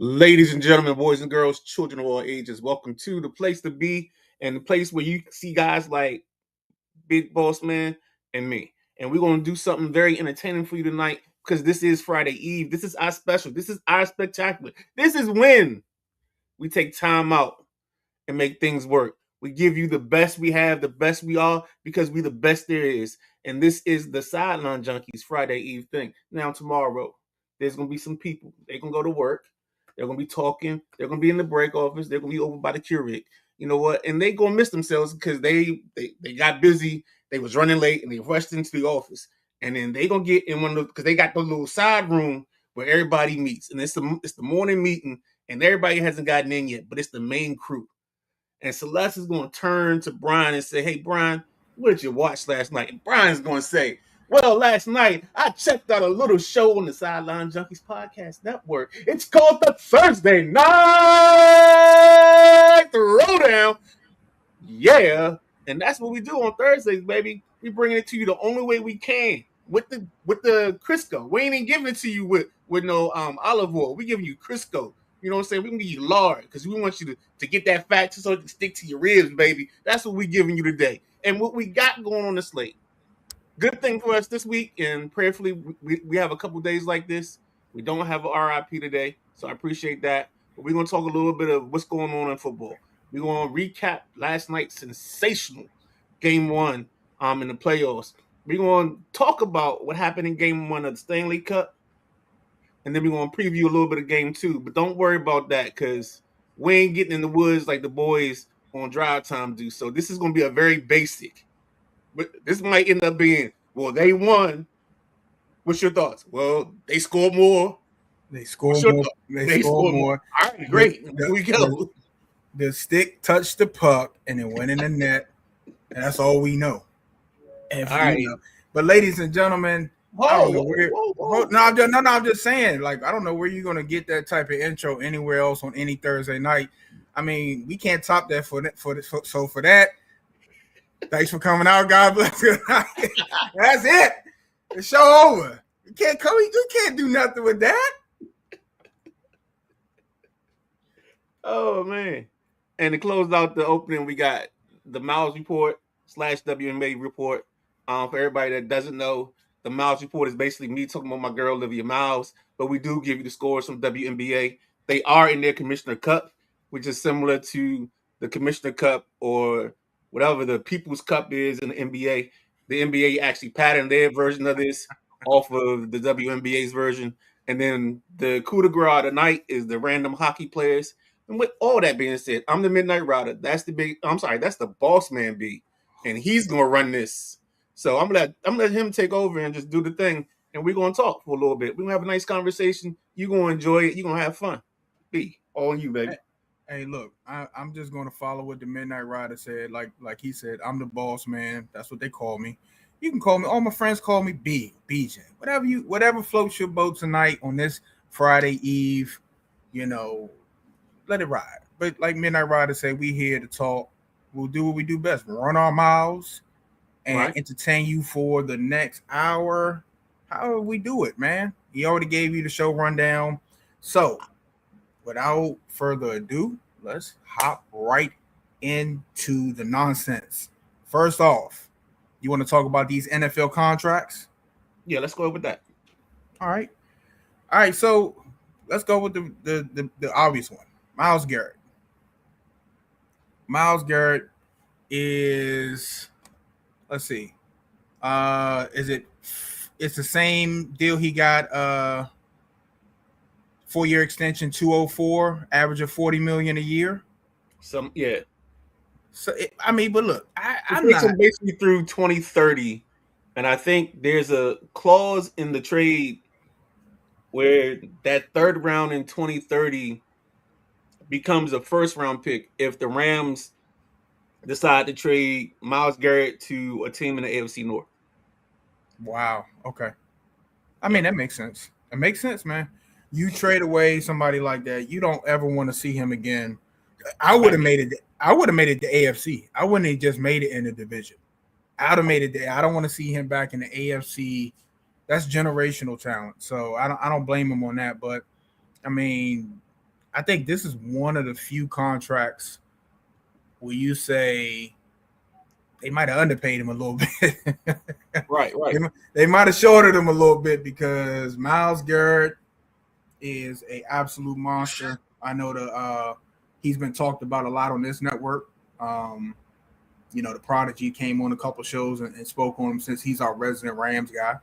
Ladies and gentlemen, boys and girls, children of all ages, welcome to the place to be and the place where you see guys like Big Boss Man and me. And we're going to do something very entertaining for you tonight because this is Friday Eve. This is our special. This is our spectacular. This is when we take time out and make things work. We give you the best we have, the best we are, because we the best there is. And this is the Sideline Junkies Friday Eve thing. Now, tomorrow, there's going to be some people. They're going to go to work. They're going to be talking. They're going to be in the break office. They're going to be over by the Keurig. You know what? And they going to miss themselves because they got busy. They was running late and they rushed into the office. And then they going to get in one of those, because they got the little side room where everybody meets. And it's the morning meeting and everybody hasn't gotten in yet, but it's the main crew. And Celeste is going to turn to Brian and say, "Hey, Brian, what did you watch last night?" And Brian's going to say, "Well, last night I checked out a little show on the Sideline Junkies Podcast Network. It's called the Thursday Night Throwdown." Yeah. And that's what we do on Thursdays, baby. We bringing it to you the only way we can with the Crisco. We ain't even giving it to you with no olive oil. We giving you Crisco. You know what I'm saying? We can give you lard because we want you to get that fat so it can stick to your ribs, baby. That's what we giving you today. And what we got going on the slate. Good thing for us this week, and prayerfully, we have a couple days like this. We don't have a RIP today, so I appreciate that. But we're going to talk a little bit of what's going on in football. We're going to recap last night's sensational Game 1 in the playoffs. We're going to talk about what happened in Game 1 of the Stanley Cup. And then we're going to preview a little bit of Game 2. But don't worry about that because we ain't getting in the woods like the boys on Drive Time do. So this is going to be a very basic. But this might end up being, well, they won. What's your thoughts? Well, they scored more. They scored more. They scored more. All right, great. Here we go. The stick touched the puck and it went in the net. And that's all we know. All right. But ladies and gentlemen, I'm just saying, like, I don't know where you're gonna get that type of intro anywhere else on any Thursday night. I mean, we can't top that for that. Thanks for coming out. God bless you. That's it. The show over. You can't do nothing with that. Oh man. And to close out the opening, we got the Miles Report / WNBA Report. For everybody that doesn't know, the Miles Report is basically me talking about my girl Olivia Miles, but we do give you the scores from WNBA. They are in their Commissioner Cup, which is similar to the Commissioner Cup or whatever the People's Cup is in the NBA. The NBA actually patterned their version of this off of the WNBA's version. And then the coup de grace tonight is the random hockey players. And with all that being said, I'm the Midnight Rider. That's the Boss Man B. And he's gonna run this. So I'm gonna let him take over and just do the thing. And we're gonna talk for a little bit. We're gonna have a nice conversation. You're gonna enjoy it, you're gonna have fun. B, all you, baby. Hey, look, I'm just gonna follow what the Midnight Rider said. Like he said, I'm the boss man. That's what they call me. You can call me. All my friends call me BJ. Whatever floats your boat tonight on this Friday Eve. You know, let it ride. But like Midnight Rider said, we here to talk. We'll do what we do best. We'll run our mouths and entertain you for the next hour. However we do it, man. He already gave you the show rundown. So, without further ado, let's hop right into the nonsense. First off, you want to talk about these NFL contracts? Yeah, let's go with that. All right. So let's go with the obvious one. Myles Garrett. Myles Garrett is, let's see. It's the same deal he got 4-year extension, 204, average of $40 million a year. Yeah. So but look, I'm not basically through 2030, and I think there's a clause in the trade where that third round in 2030 becomes a first round pick if the Rams decide to trade Myles Garrett to a team in the AFC North. Wow. Okay. I mean, that makes sense. It makes sense, man. You trade away somebody like that, you don't ever want to see him again. I would have made it to AFC. I wouldn't have just made it in the division. I'd have made it there. I don't want to see him back in the AFC. That's generational talent. So I don't blame him on that. But I mean, I think this is one of the few contracts where you say they might have underpaid him a little bit. Right, right. They might have shorted him a little bit because Myles Garrett is a absolute monster. I know he's been talked about a lot on this network. The Prodigy came on a couple shows and spoke on him since he's our resident Rams guy.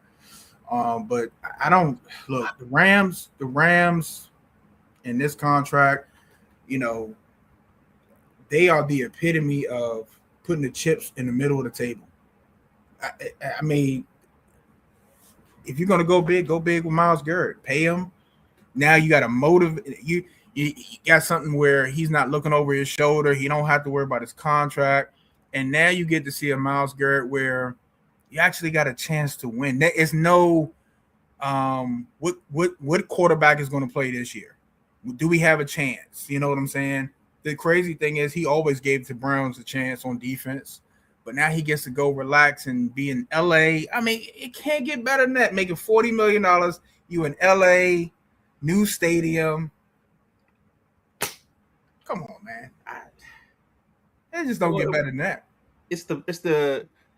But I don't look the Rams in this contract. They are the epitome of putting the chips in the middle of the table. I mean, if you're gonna go big with Myles Garrett. Pay him. Now you got to motivate you. You got something where he's not looking over his shoulder. He don't have to worry about his contract. And now you get to see a Myles Garrett where you actually got a chance to win. There is no what quarterback is going to play this year? Do we have a chance? You know what I'm saying? The crazy thing is he always gave the Browns a chance on defense, but now he gets to go relax and be in LA. I mean, it can't get better than that. Making $40 million, you in LA, new stadium. Come on, man. It just don't get better than that.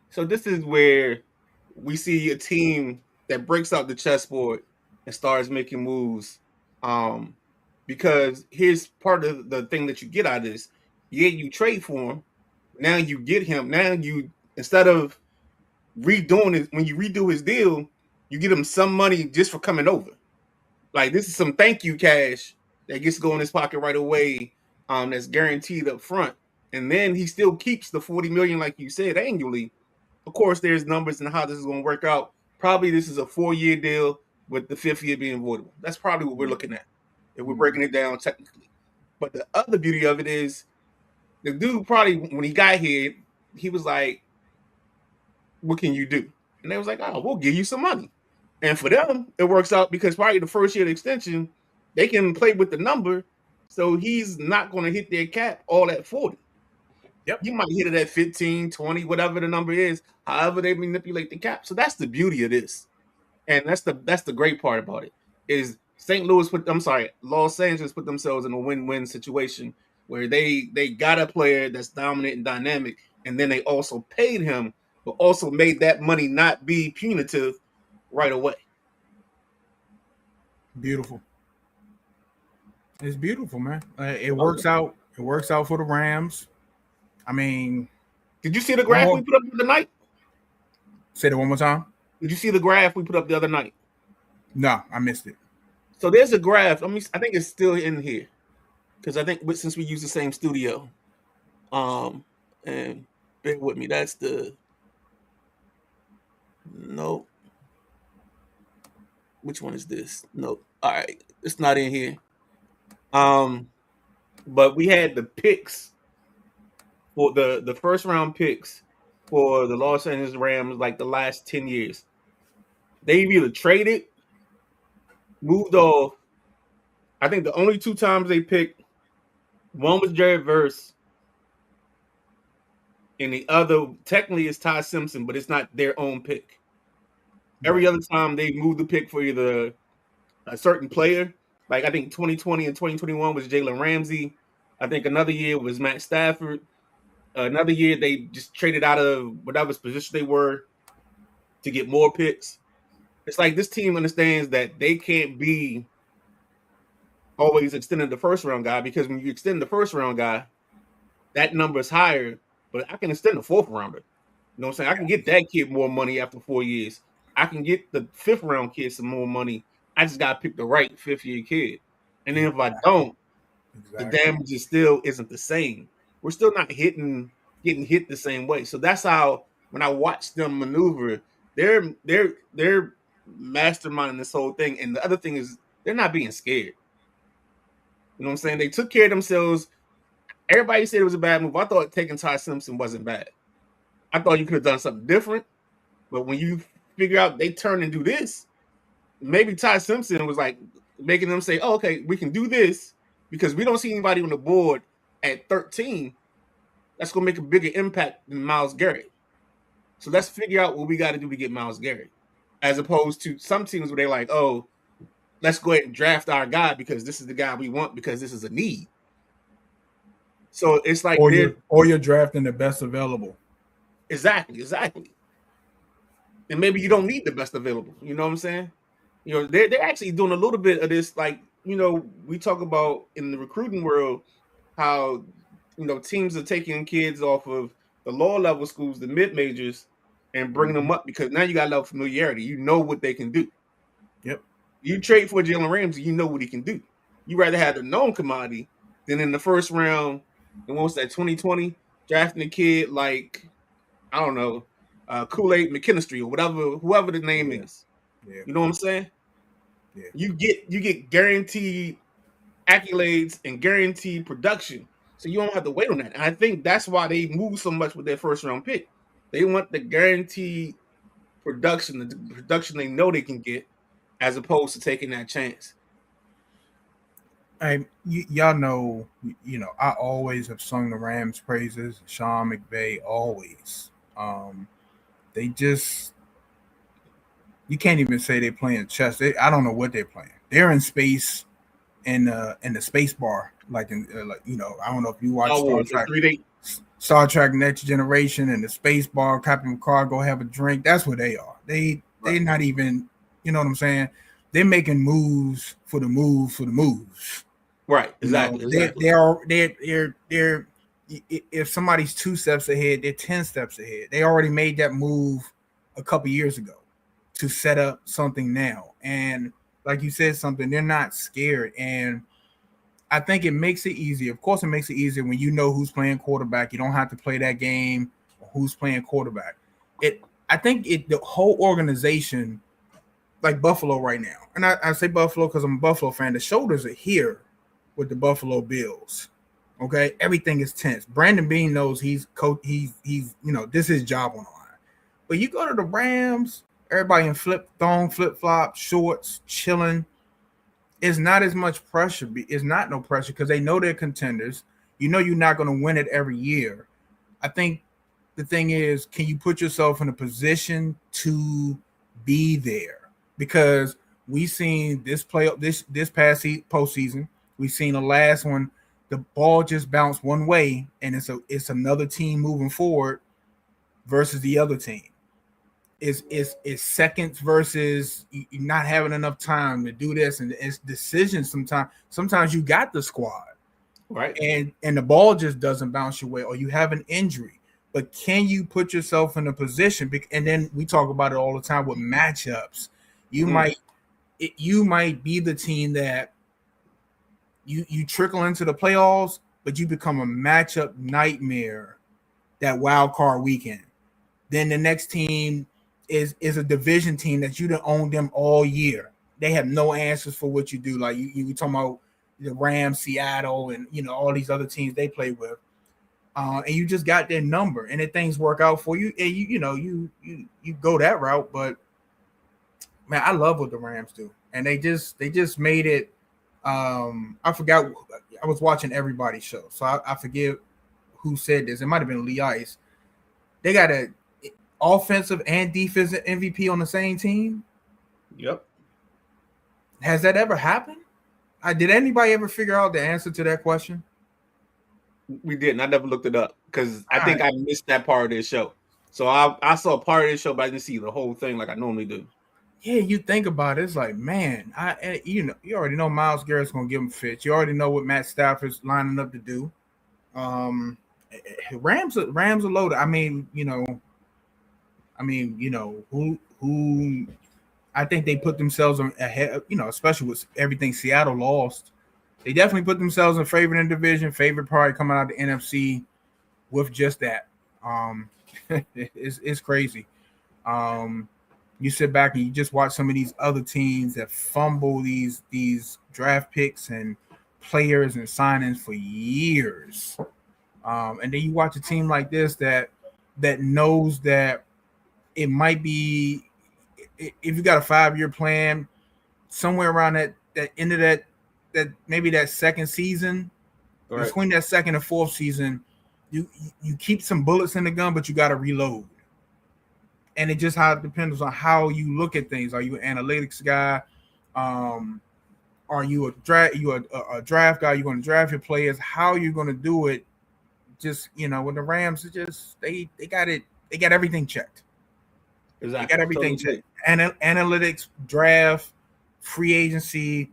So this is where we see a team that breaks out the chessboard and starts making moves. Because here's part of the thing that you get out of this. Yeah, you trade for him. Now you get him. Now you, instead of redoing it, when you redo his deal, you get him some money just for coming over. Like, this is some thank you cash that gets to go in his pocket right away. That's guaranteed up front. And then he still keeps the $40 million, like you said, annually. Of course, there's numbers and how this is going to work out. Probably this is a 4-year deal with the 5th year being voidable. That's probably what we're looking at if we're breaking it down technically. But the other beauty of it is the dude probably, when he got here, he was like, what can you do? And they was like, oh, we'll give you some money. And for them, it works out because probably the first year of the extension, they can play with the number. So he's not going to hit their cap all at 40. Yep. You might hit it at 15, 20, whatever the number is, however they manipulate the cap. So that's the beauty of this. And that's the great part about it is Los Angeles put themselves in a win-win situation where they got a player that's dominant and dynamic, and then they also paid him, but also made that money not be punitive right away. Beautiful. It's beautiful, man. It works out. It works out for the Rams. I mean, did you see the graph we put up the other night? Say that one more time. Did you see the graph we put up the other night? No, I missed it. So there's a graph. I think it's still in here because I think since we use the same studio, and bear with me. That's the nope. Which one is this? Nope. All right, it's not in here. But we had the picks for the first round picks for the Los Angeles Rams like the last 10 years. They've either traded, moved off. I think the only 2 times they picked, one was Jared Verse, and the other technically is Ty Simpson, but it's not their own pick. Every other time they moved the pick for either a certain player. Like I think 2020 and 2021 was Jalen Ramsey. I think another year was Matt Stafford. Another year they just traded out of whatever position they were to get more picks. It's like this team understands that they can't be always extending the first round guy because when you extend the first round guy, that number is higher. But I can extend the 4th rounder. You know what I'm saying? I can get that kid more money after 4 years. I can get the 5th round kid some more money. I just got to pick the right 5th year kid. And then if I don't, the damage still isn't the same. We're still not getting hit the same way. So that's how when I watch them maneuver, they're masterminding this whole thing. And the other thing is they're not being scared. You know what I'm saying? They took care of themselves. Everybody said it was a bad move. I thought taking Ty Simpson wasn't bad. I thought you could have done something different. But when you figure out they turn and do this, maybe Ty Simpson was like making them say, oh, okay, we can do this because we don't see anybody on the board at 13. That's going to make a bigger impact than Myles Garrett. So let's figure out what we got to do to get Myles Garrett. As opposed to some teams where they're like, oh, let's go ahead and draft our guy because this is the guy we want because this is a need. So it's like Or you're drafting the best available. exactly. And maybe you don't need the best available. You know what I'm saying? You know, they're actually doing a little bit of this, like, you know, we talk about in the recruiting world how, you know, teams are taking kids off of the lower level schools, the mid majors, and bringing them up because now you got a level of familiarity. You know what they can do. Yep. You trade for Jalen Ramsey, you know what he can do. You rather have the known commodity than in the first round, and what was that, 2020, drafting a kid like, I don't know, Kool-Aid McKinstry or whatever, whoever the name is. Yeah. You know what I'm saying? Yeah. You get guaranteed accolades and guaranteed production, so you don't have to wait on that. And I think that's why they move so much with their first round pick. They want the guaranteed production, the production they know they can get, as opposed to taking that chance. Hey, y'all know, I always have sung the Rams' praises. Sean McVay, always. They just, you can't even say they're playing chess. I don't know what they're playing. They're in space, in the space bar, like I don't know if you watch Oh, the 3D. Star Trek Next Generation, and the space bar. Captain Picard go have a drink. That's what they are. They're not even, you know what I'm saying? They're making moves for the moves. Right, exactly. They're if somebody's 2 steps ahead, they're 10 steps ahead. They already made that move a couple years ago to set up something now. And like you said, something, they're not scared. And I think it makes it easier. Of course, it makes it easier when you know who's playing quarterback. You don't have to play that game or who's playing quarterback. I think the whole organization, like Buffalo right now, and I say Buffalo because I'm a Buffalo fan, the shoulders are here with the Buffalo Bills. Okay, everything is tense. Brandon Beane knows he's this is his job on the line. But you go to the Rams, everybody in flip flop, shorts, chilling. It's not as much pressure. It's not no pressure because they know they're contenders. You know you're not going to win it every year. I think the thing is, can you put yourself in a position to be there? Because we've seen this past postseason. We've seen the last one. The ball just bounced one way, and it's another team moving forward versus the other team. It's seconds versus not having enough time to do this, and it's decisions. Sometimes you got the squad, right, and the ball just doesn't bounce your way, or you have an injury. But can you put yourself in a position? And then we talk about it all the time with matchups. You might be the team that you trickle into the playoffs, but you become a matchup nightmare that wild card weekend. Then the next team is a division team that you done owned them all year. They have no answers for what you do. Like you talking about the Rams, Seattle, and all these other teams they play with. And you just got their number, and if things work out for you, and you go that route. But man, I love what the Rams do, and they just made it. I forgot. I was watching everybody's show, so I forget who said this. It might have been Lee Ice. They got a offensive and defensive MVP on the same team. Yep. Has that ever happened? Did anybody ever figure out the answer to that question? We didn't. I never looked it up because I think I missed that part of this show. So I saw part of this show, but I didn't see the whole thing like I normally do. Yeah, you think about it, it's like, man, you already know Myles Garrett's gonna give him fits. You already know what Matt Stafford's lining up to do. Rams are loaded. Who I think they put themselves ahead, especially with everything Seattle lost. They definitely put themselves in favorite in division, favorite probably coming out of the NFC with just that. It's crazy. You sit back and you just watch some of these other teams that fumble these draft picks and players and signings for years. And then you watch a team like this that knows that it might be, if you got a 5-year plan, somewhere around that end of that maybe that second season, right, between that second and fourth season, you keep some bullets in the gun, but you got to reload. And it just depends on how you look at things. Are you an analytics guy? are you a draft? A draft guy? You're going to draft your players. How are you going to do it? Just when the Rams are just they got it. They got everything checked. They got Exactly. everything Totally checked. agree. Analytics, draft, free agency,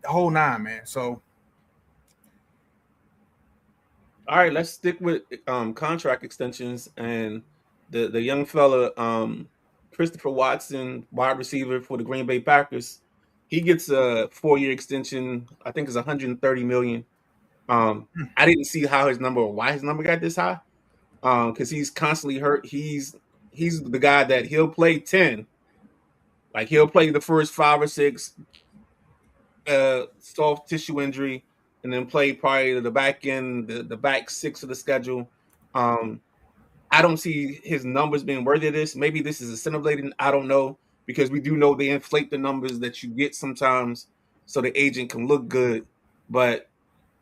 the whole nine, man. So All right, let's stick with contract extensions and the young fella Christopher Watson, wide receiver for the Green Bay Packers. He gets a 4-year extension. I think it's 130 million. I didn't see how his number or why his number got this high. Because he's constantly hurt. He's the guy that he'll play 10, like he'll play the first 5 or 6 soft tissue injury, and then play probably the back end, the back 6 of the schedule. Um, I don't see his numbers being worthy of this. Maybe this is assimilating. I don't know, because we do know they inflate the numbers that you get sometimes so the agent can look good. But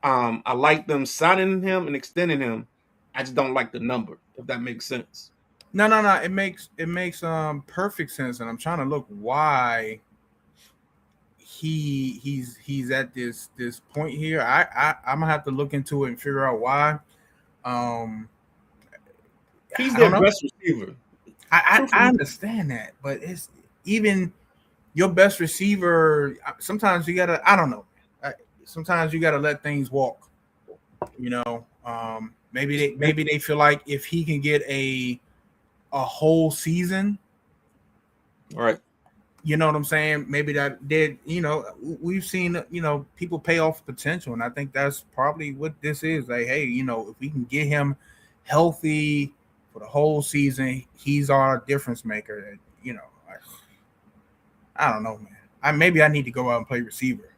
I like them signing him and extending him. I just don't like the number, if that makes sense. no. It makes perfect sense, and I'm trying to look why he's at this point here. I'm gonna have to look into it and figure out why. Um, He's I don't their know. best receiver. I Truthfully, understand that, but it's even your best receiver. Sometimes you gotta. I don't know. Sometimes you gotta let things walk. Maybe they feel like if he can get a whole season, all right. you know what I'm saying? Maybe that did. We've seen people pay off potential, and I think that's probably what this is. Like, hey, if we can get him healthy for the whole season, he's our difference maker. I don't know, man. Maybe I need to go out and play receiver.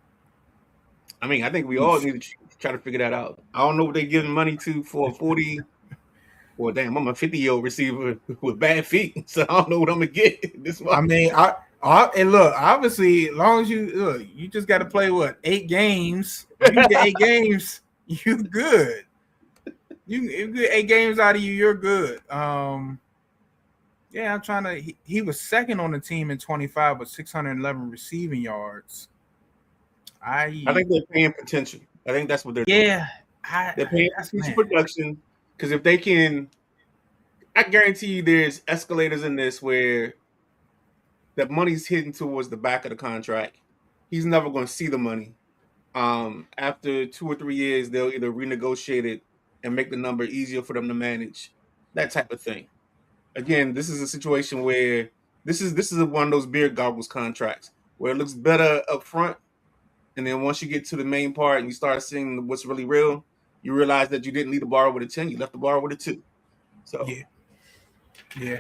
I mean, I think we all need to try to figure that out. I don't know what they're giving money to for a 40. Well, damn, I'm a 50-year-old receiver with bad feet, so I don't know what I'm gonna get this I month. mean, and look, obviously, as long as you just got to play 8 games. If you get 8 games, you good. You get 8 games out of you, you're good. Yeah, I'm trying to. He was second on the team in 25 with 611 receiving yards. I I think they're paying potential. I think that's what they're doing. Yeah, They're paying that's potential man. production, because if they can, I guarantee you, there's escalators in this where the money's hidden towards the back of the contract. He's never going to see the money. After 2 or 3 years, they'll either renegotiate it and make the number easier for them to manage, that type of thing. Again, this is a situation where this is one of those beer goggles contracts where it looks better up front, and then once you get to the main part and you start seeing what's really real, you realize that you didn't leave the bar with a 10, you left the bar with a 2. So Yeah, yeah,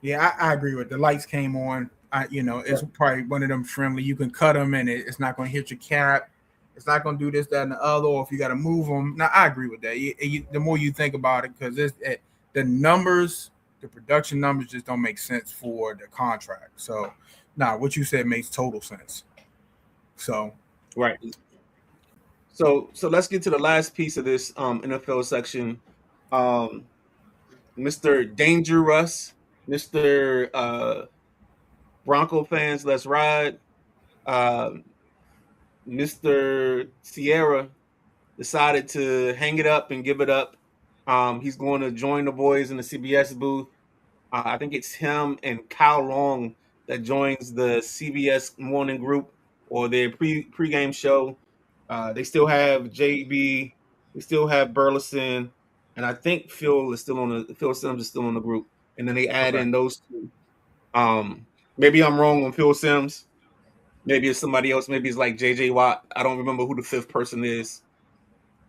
yeah. I agree with the lights came on. It's probably one of them friendly. You can cut them, and it's not going to hit your cap. It's not going to do this, that, and the other. Or if you got to move them, now I agree with that. The more you think about it, because the numbers, the production numbers, just don't make sense for the contract. So, what you said makes total sense. So, right. So let's get to the last piece of this NFL section. Um, Mr. Dangerous, Mr. Bronco fans, let's ride. Um, Mr. Sierra decided to hang it up and give it up. He's going to join the boys in the CBS booth. I think it's him and Kyle Long that joins the CBS morning group or their pregame show. They still have JB, they still have Burleson, and I think Phil Sims is still on the group. And then they add okay, in those two. Maybe I'm wrong on Phil Sims. Maybe it's somebody else. Maybe it's like JJ Watt. I don't remember who the fifth person is.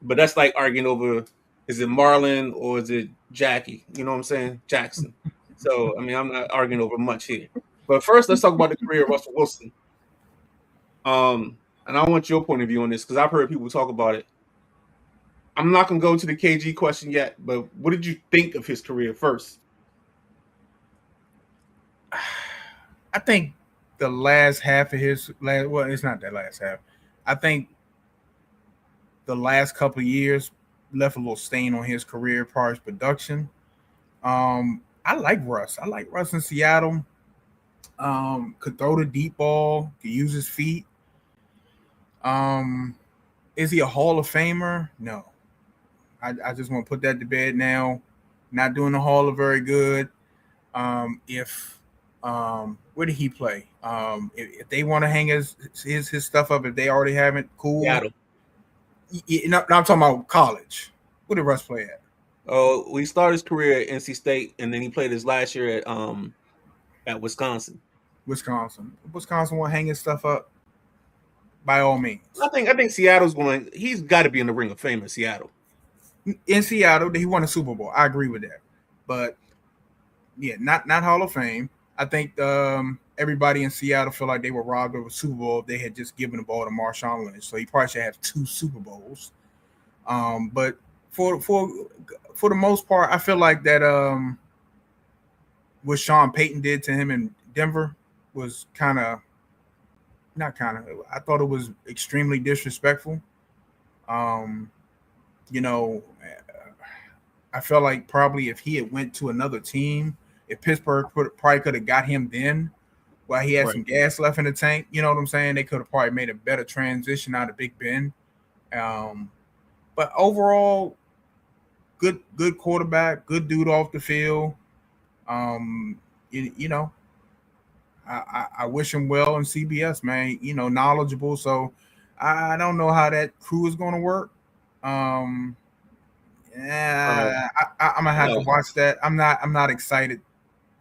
But that's like arguing over, is it Marlon or is it Jackie? You know what I'm saying? Jackson. So I mean, I'm not arguing over much here. But first, let's talk about the career of Russell Wilson. And I want your point of view on this because I've heard people talk about it. I'm not gonna go to the KG question yet, but what did you think of his career first? I think the last half of his last. Well, it's not that last half. I think the last couple of years left a little stain on his career as far as production. I like Russ. I like Russ in Seattle. Could throw the deep ball, could use his feet. Is he a Hall of Famer? No. I just want to put that to bed now. Not doing the Hall of very good. If where did he play? If they want to hang his stuff up, if they already haven't, cool. Seattle. No, I'm talking about college. Where did Russ play at? Oh, he started his career at NC State, and then he played his last year at Wisconsin. Wisconsin. Wisconsin want to hang his stuff up. By all means. I think Seattle's going. He's got to be in the Ring of Fame in Seattle. In Seattle, he won a Super Bowl. I agree with that, but yeah, not Hall of Fame. I think everybody in Seattle feel like they were robbed of a Super Bowl if they had just given the ball to Marshawn Lynch. So he probably should have 2 Super Bowls. But for the most part, I feel like that what Sean Payton did to him in Denver was I thought it was extremely disrespectful. You know, I felt like probably if he had went to another team, if Pittsburgh probably could have got him then while he had some gas left in the tank, you know what I'm saying? They could have probably made a better transition out of Big Ben. But overall, good quarterback, good dude off the field. You know, I wish him well in CBS, man. You know, knowledgeable. So I don't know how that crew is going to work. I'm gonna have to watch that. I'm not excited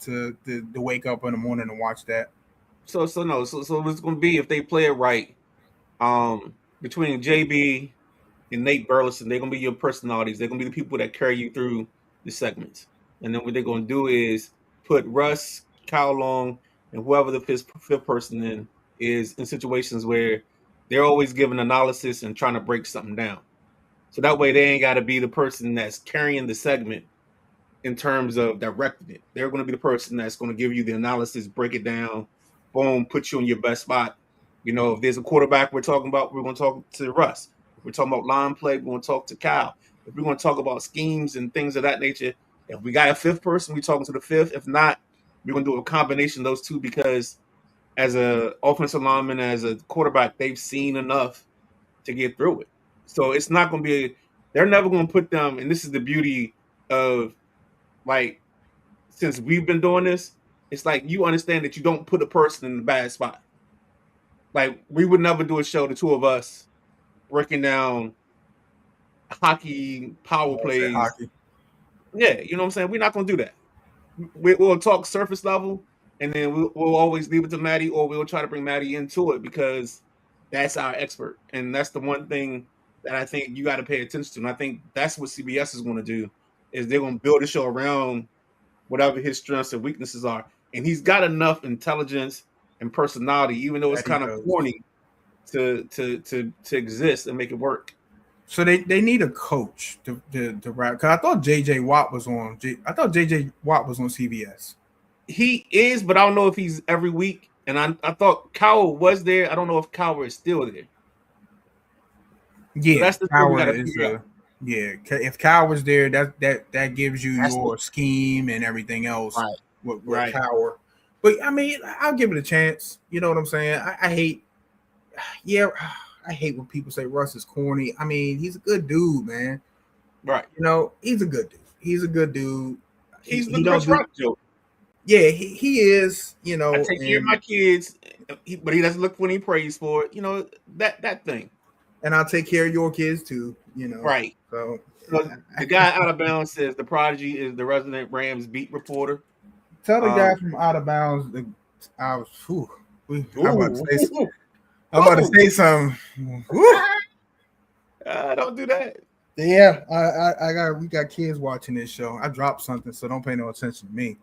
to wake up in the morning and watch that. So it's going to be, if they play it right, between JB and Nate Burleson, they're going to be your personalities. They're going to be the people that carry you through the segments. And then what they're going to do is put Russ, Kyle Long, and whoever the fifth person is in situations where they're always giving analysis and trying to break something down. So that way they ain't got to be the person that's carrying the segment in terms of directing it. They're going to be the person that's going to give you the analysis, break it down, boom, put you in your best spot. You know, if there's a quarterback we're talking about, we're going to talk to Russ. If we're talking about line play, we're going to talk to Kyle. If we're going to talk about schemes and things of that nature, if we got a fifth person, we're talking to the fifth. If not, we're going to do a combination of those two, because as an offensive lineman, as a quarterback, they've seen enough to get through it. So it's not going to be they're never going to put them, and this is the beauty of, like, since we've been doing this, it's like you understand that you don't put a person in the bad spot. Like, we would never do a show, the two of us, breaking down hockey power plays. Hockey. Yeah, you know what I'm saying? We're not going to do that. We'll talk surface level, and then we'll always leave it to Maddie, or we'll try to bring Maddie into it, because that's our expert. And that's the one thing that I think you got to pay attention to. And I think that's what CBS is going to do, is they're going to build a show around whatever his strengths and weaknesses are. And he's got enough intelligence and personality, even though it's kind of corny, to exist and make it work. So they need a coach to rap. Because I thought JJ Watt was on. JJ Watt was on CBS. He is, but I don't know if he's every week. And I thought Cowher was there. I don't know if Cowher is still there. Yeah, so that's the thing we gotta figure out. Yeah. If Cowher's there, that gives you your scheme and everything else. Right. With Cowher. But I mean, I'll give it a chance. You know what I'm saying? I hate when people say Russ is corny. I mean, he's a good dude, man. Right. You know, he's a good dude. He's a good dude. He's the Chris Rock joke. Yeah, he is. You know, I take care of my kids, but he doesn't look when he prays for it. You know, that thing. And I'll take care of your kids too. You know, right? So the guy out of bounds says the prodigy is the resident Rams beat reporter. Tell the guy from Out of Bounds. I'm about to say something. Don't do that. Yeah, we got kids watching this show. I dropped something, so don't pay no attention to me.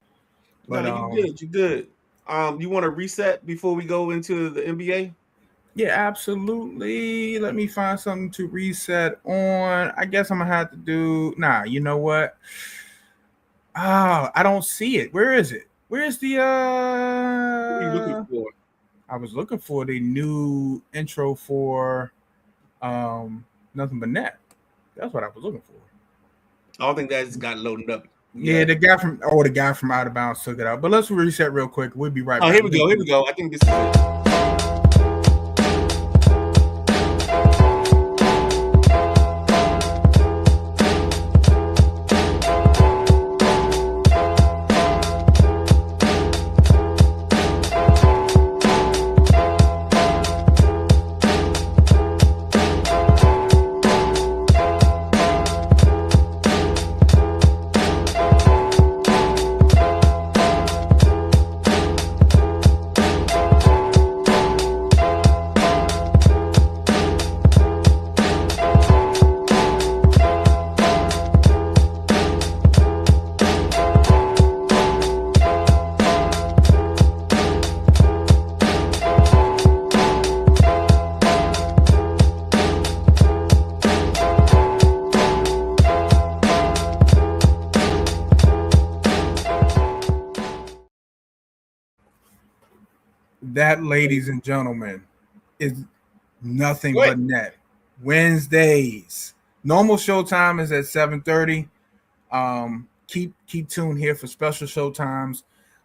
But no, you're good. You want to reset before we go into the NBA? Yeah, absolutely. Let me find something to reset on. I guess I'm gonna have to do. Nah, you know what? I don't see it. Where is it? Where's the? What are you looking for? I was looking for the new intro for Nothing But Net. That's what I was looking for. I don't think that's got loaded up. Yeah, the guy from Out of Bounds took it out. But let's reset real quick. We'll be right back. Here we go. I think this is it. That, ladies and gentlemen, is nothing What? but net. Wednesdays. Normal showtime is at 7:30. Keep tuned here for special show times.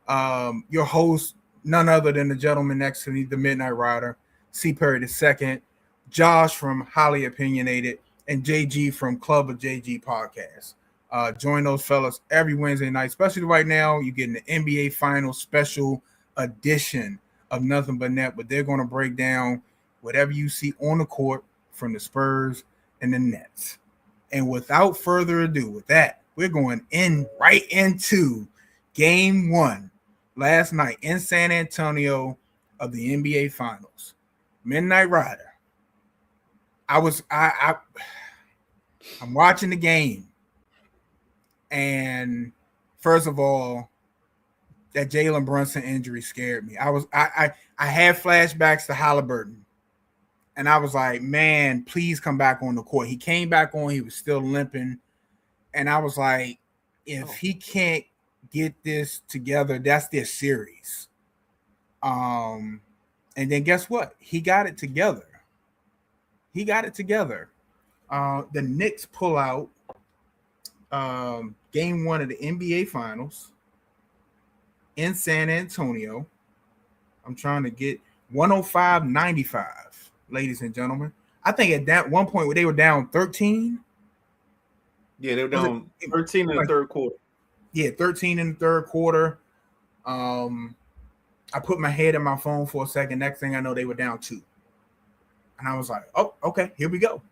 Your host, none other than the gentleman next to me, the Midnight Rider, C. Perry II, Josh from Highly Opinionated, and JG from Club of JG Podcast. Join those fellas every Wednesday night, especially right now. You're getting the NBA Finals special edition of Nothing But Net, but they're going to break down whatever you see on the court from the Spurs and the Nets. And without further ado, with that, we're going right into game one last night in San Antonio of the NBA Finals. Midnight Rider. I'm watching the game, and first of all, that Jalen Brunson injury scared me. I had flashbacks to Halliburton, and I was like, man, please come back on the court. He came back on, he was still limping, and I was like, if he can't get this together, that's their series. And then guess what? He got it together. The Knicks pull out game one of the NBA Finals in San Antonio. I'm trying to get 105-95, ladies and gentlemen. I think at that one point where they were down 13. Yeah, they were down 13 in the third quarter. Yeah, 13 in the third quarter. I put my head in my phone for a second. Next thing I know, they were down 2. And I was like, oh, okay, here we go.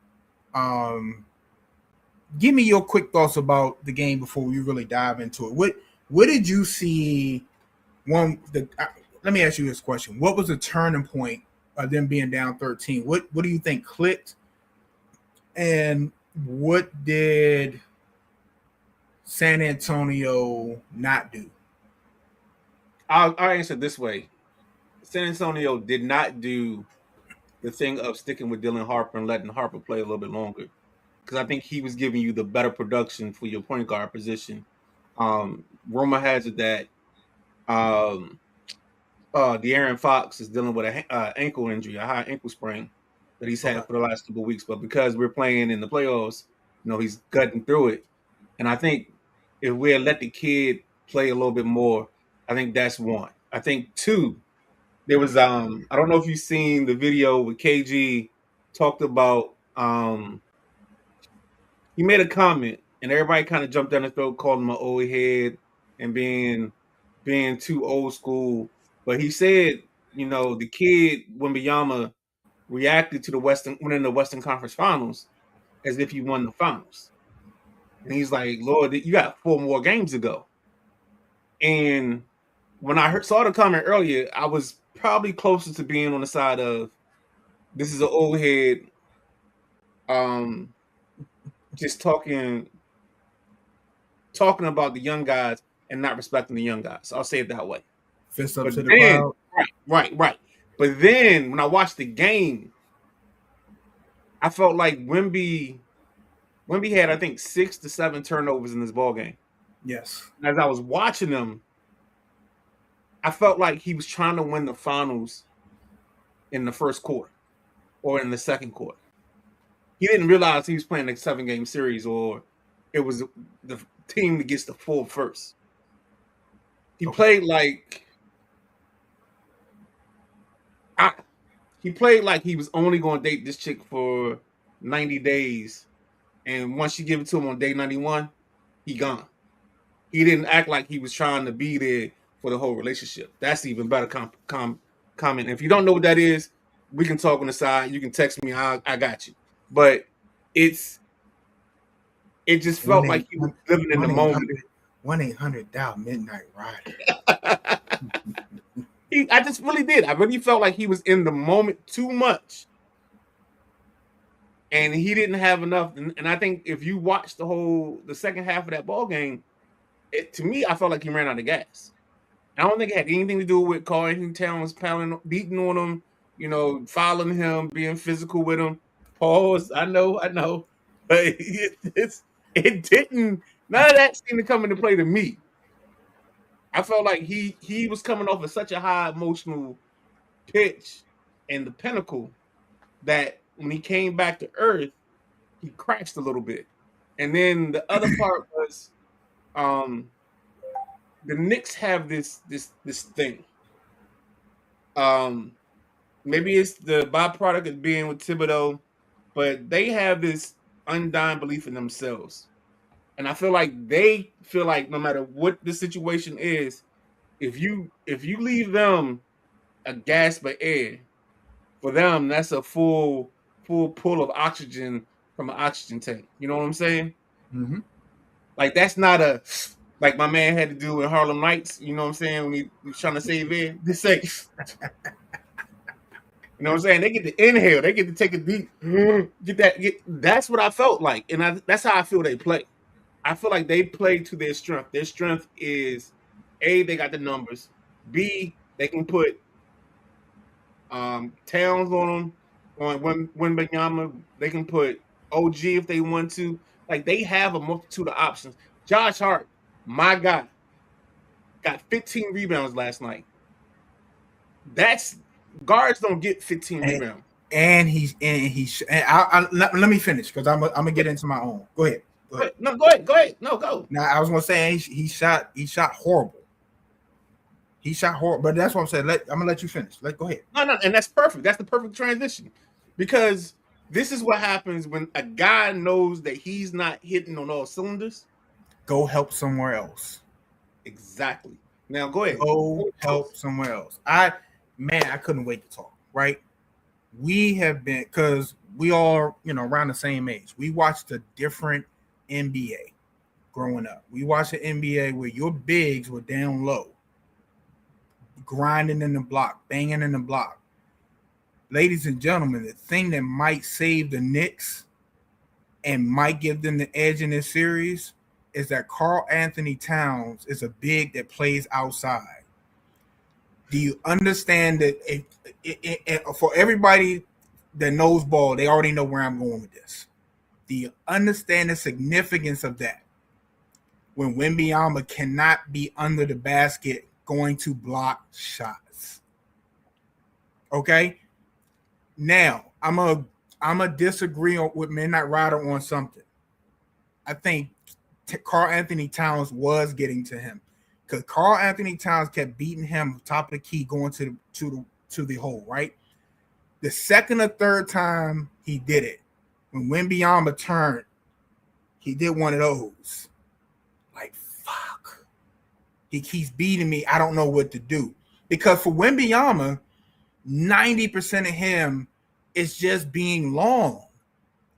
Give me your quick thoughts about the game before we really dive into it. What did you see? Let me ask you this question. What was the turning point of them being down 13? What do you think clicked? And what did San Antonio not do? I'll answer this way. San Antonio did not do the thing of sticking with Dylan Harper and letting Harper play a little bit longer, because I think he was giving you the better production for your point guard position. Rumor has it that De'Aaron Fox is dealing with a ankle injury, a high ankle sprain that he's had for the last couple of weeks. But because we're playing in the playoffs, he's gutting through it. And I think if we had let the kid play a little bit more, I think that's one. I think two, there was I don't know if you've seen the video with KG talked about he made a comment and everybody kind of jumped down his throat, called him an old head and being too old school. But he said, the kid Wembanyama reacted to winning the Western Conference Finals as if he won the finals. And he's like, Lord, you got 4 more games to go. And when I saw the comment earlier, I was probably closer to being on the side of this is an old head just talking about the young guys and not respecting the young guys. I'll say it that way. Fist up to the crowd. Right. But then when I watched the game, I felt like Wemby had, I think, 6 to 7 turnovers in this ball game. Yes. And as I was watching him, I felt like he was trying to win the finals in the first quarter or in the second quarter. He didn't realize he was playing a 7-game series, or it was the team that gets the full first. He played like he was only going to date this chick for 90 days, and once you give it to him on day 91, he gone. He didn't act like he was trying to be there for the whole relationship. That's even better comment. If you don't know what that is, we can talk on the side. You can text me. I got you. But it just felt like he was living in the moment. 1-800 Midnight Rider. I just really did. I really felt like he was in the moment too much. And he didn't have enough. And I think if you watch the second half of that ball game, to me, I felt like he ran out of gas. I don't think it had anything to do with Carl Towns beating on him, following him, being physical with him. Pause. I know. But it didn't. None of that seemed to come into play to me. I felt like he was coming off of such a high emotional pitch and the pinnacle that when he came back to earth, he crashed a little bit. And then the other part was the Knicks have this thing. Maybe it's the byproduct of being with Thibodeau, but they have this undying belief in themselves. And I feel like they feel like no matter what the situation is, if you leave them a gasp of air, for them that's a full pull of oxygen from an oxygen tank. You know what I'm saying? Mm-hmm. Like that's not a like my man had to do in Harlem Nights. You know what I'm saying? When he was trying to save air, this ain't. You know what I'm saying? They get to inhale. They get to take a deep that's what I felt like. And that's how I feel they play. I feel like they play to their strength. Their strength is A, they got the numbers. B, they can put Towns on them on Wembanyama. They can put OG if they want to. Like they have a multitude of options. Josh Hart, my guy, got 15 rebounds last night. That's guards don't get 15 rebounds. And let me finish because I'm gonna get into my own. Go ahead. No, go ahead. No, go. Now I was gonna say he shot horrible. He shot horrible, but that's what I'm saying. I'm gonna let you finish. Go ahead. No, and that's perfect. That's the perfect transition because this is what happens when a guy knows that he's not hitting on all cylinders. Go help somewhere else. Exactly. Now go ahead. Go help somewhere else. I couldn't wait to talk. Right? We have been because we all around the same age. We watched a different NBA growing up. We watched an NBA where your bigs were down low, grinding in the block, banging in the block. Ladies and gentlemen, the thing that might save the Knicks and might give them the edge in this series is that Karl Anthony Towns is a big that plays outside. Do you understand that for everybody that knows ball, they already know where I'm going with this. Do you understand the significance of that? When Wembanyama cannot be under the basket going to block shots. Okay? Now, I'm a disagree with Midnight Rider on something. I think Karl Anthony Towns was getting to him because Karl Anthony Towns kept beating him top of the key going to the hole, right? The second or third time he did it, when Wembanyama turned, he did one of those. Like, fuck. He keeps beating me. I don't know what to do. Because for Wembanyama, 90% of him is just being long.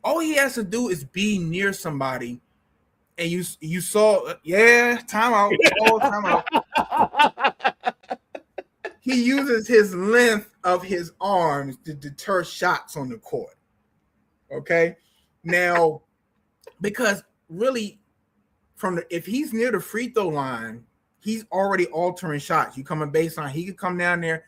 All he has to do is be near somebody. And you saw, timeout. Oh, timeout. He uses his length of his arms to deter shots on the court. Okay? Now, because really, if he's near the free throw line, he's already altering shots. You come in baseline, he could come down there.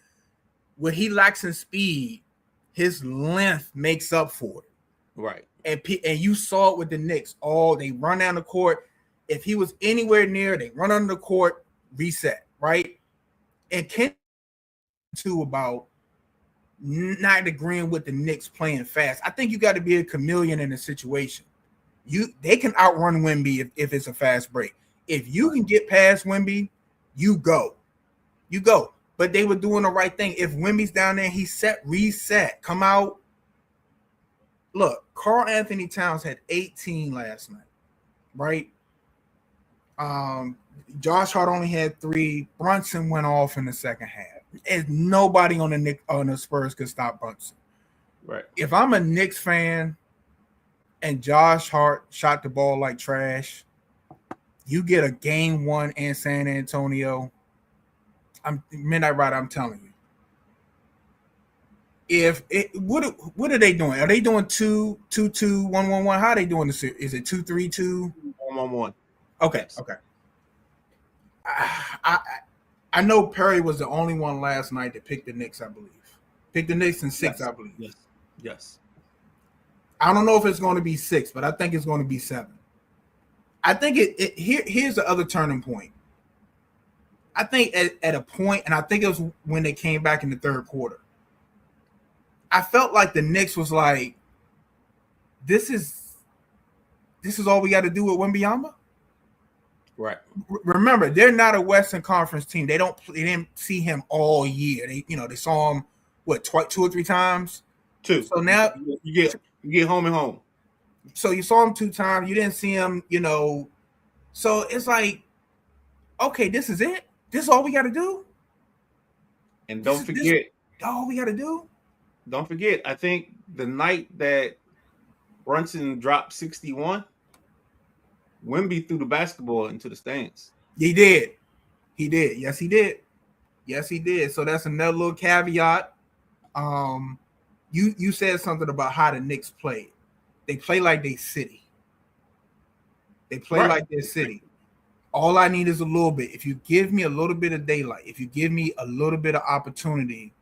What he lacks in speed, his length makes up for it. Right. And you saw it with the Knicks. They run down the court. If he was anywhere near, they run under the court, reset, right? And Ken too about not agreeing with the Knicks playing fast. I think you got to be a chameleon in a situation. They can outrun Wemby if it's a fast break. If you can get past Wemby, you go. But they were doing the right thing. If Wemby's down there, he reset, come out. Look, Karl Anthony Towns had 18 last night, right? Josh Hart only had 3. Brunson went off in the second half. And nobody on the Spurs could stop Brunson. Right. If I'm a Knicks fan and Josh Hart shot the ball like trash, you get a game 1 in San Antonio. Midnight Rider, I'm telling you. What are they doing? Are they doing 2-2-2, 1-1-1? How are they doing this? Is it 2-3-2? 1-1-1. Okay. I know Perry was the only one last night that picked the Knicks, I believe. Picked the Knicks in 6, yes. I believe. Yes. I don't know if it's going to be 6, but I think it's going to be 7. I think here's the other turning point. I think at a point, and I think it was when they came back in the third quarter. I felt like the Knicks was like, this is all we got to do with Wembanyama. Right. Remember, they're not a Western Conference team. They didn't see him all year. They saw him two or three times. Two. So now you get home and home. So you saw him 2 times. You didn't see him. So it's like, okay, this is it. This is all we got to do. And don't forget, all we got to do. Don't forget, I think the night that Brunson dropped 61, Wemby threw the basketball into the stands. He did. Yes, he did. So that's another little caveat. You said something about how the Knicks play. They play like they city. They play like their city. All I need is a little bit. If you give me a little bit of daylight, if you give me a little bit of opportunity,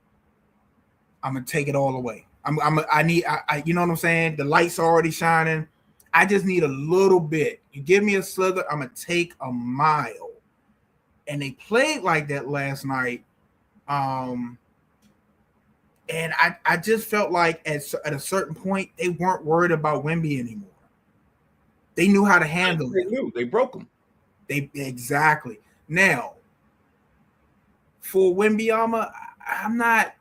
I'm gonna take it all away. I need you know what I'm saying? The lights are already shining. I just need a little bit. You give me a slither, I'm gonna take a mile. And they played like that last night. And I just felt like at a certain point they weren't worried about Wemby anymore. They knew how to handle it. They broke him. Exactly. Now, for Wembanyama, I'm not.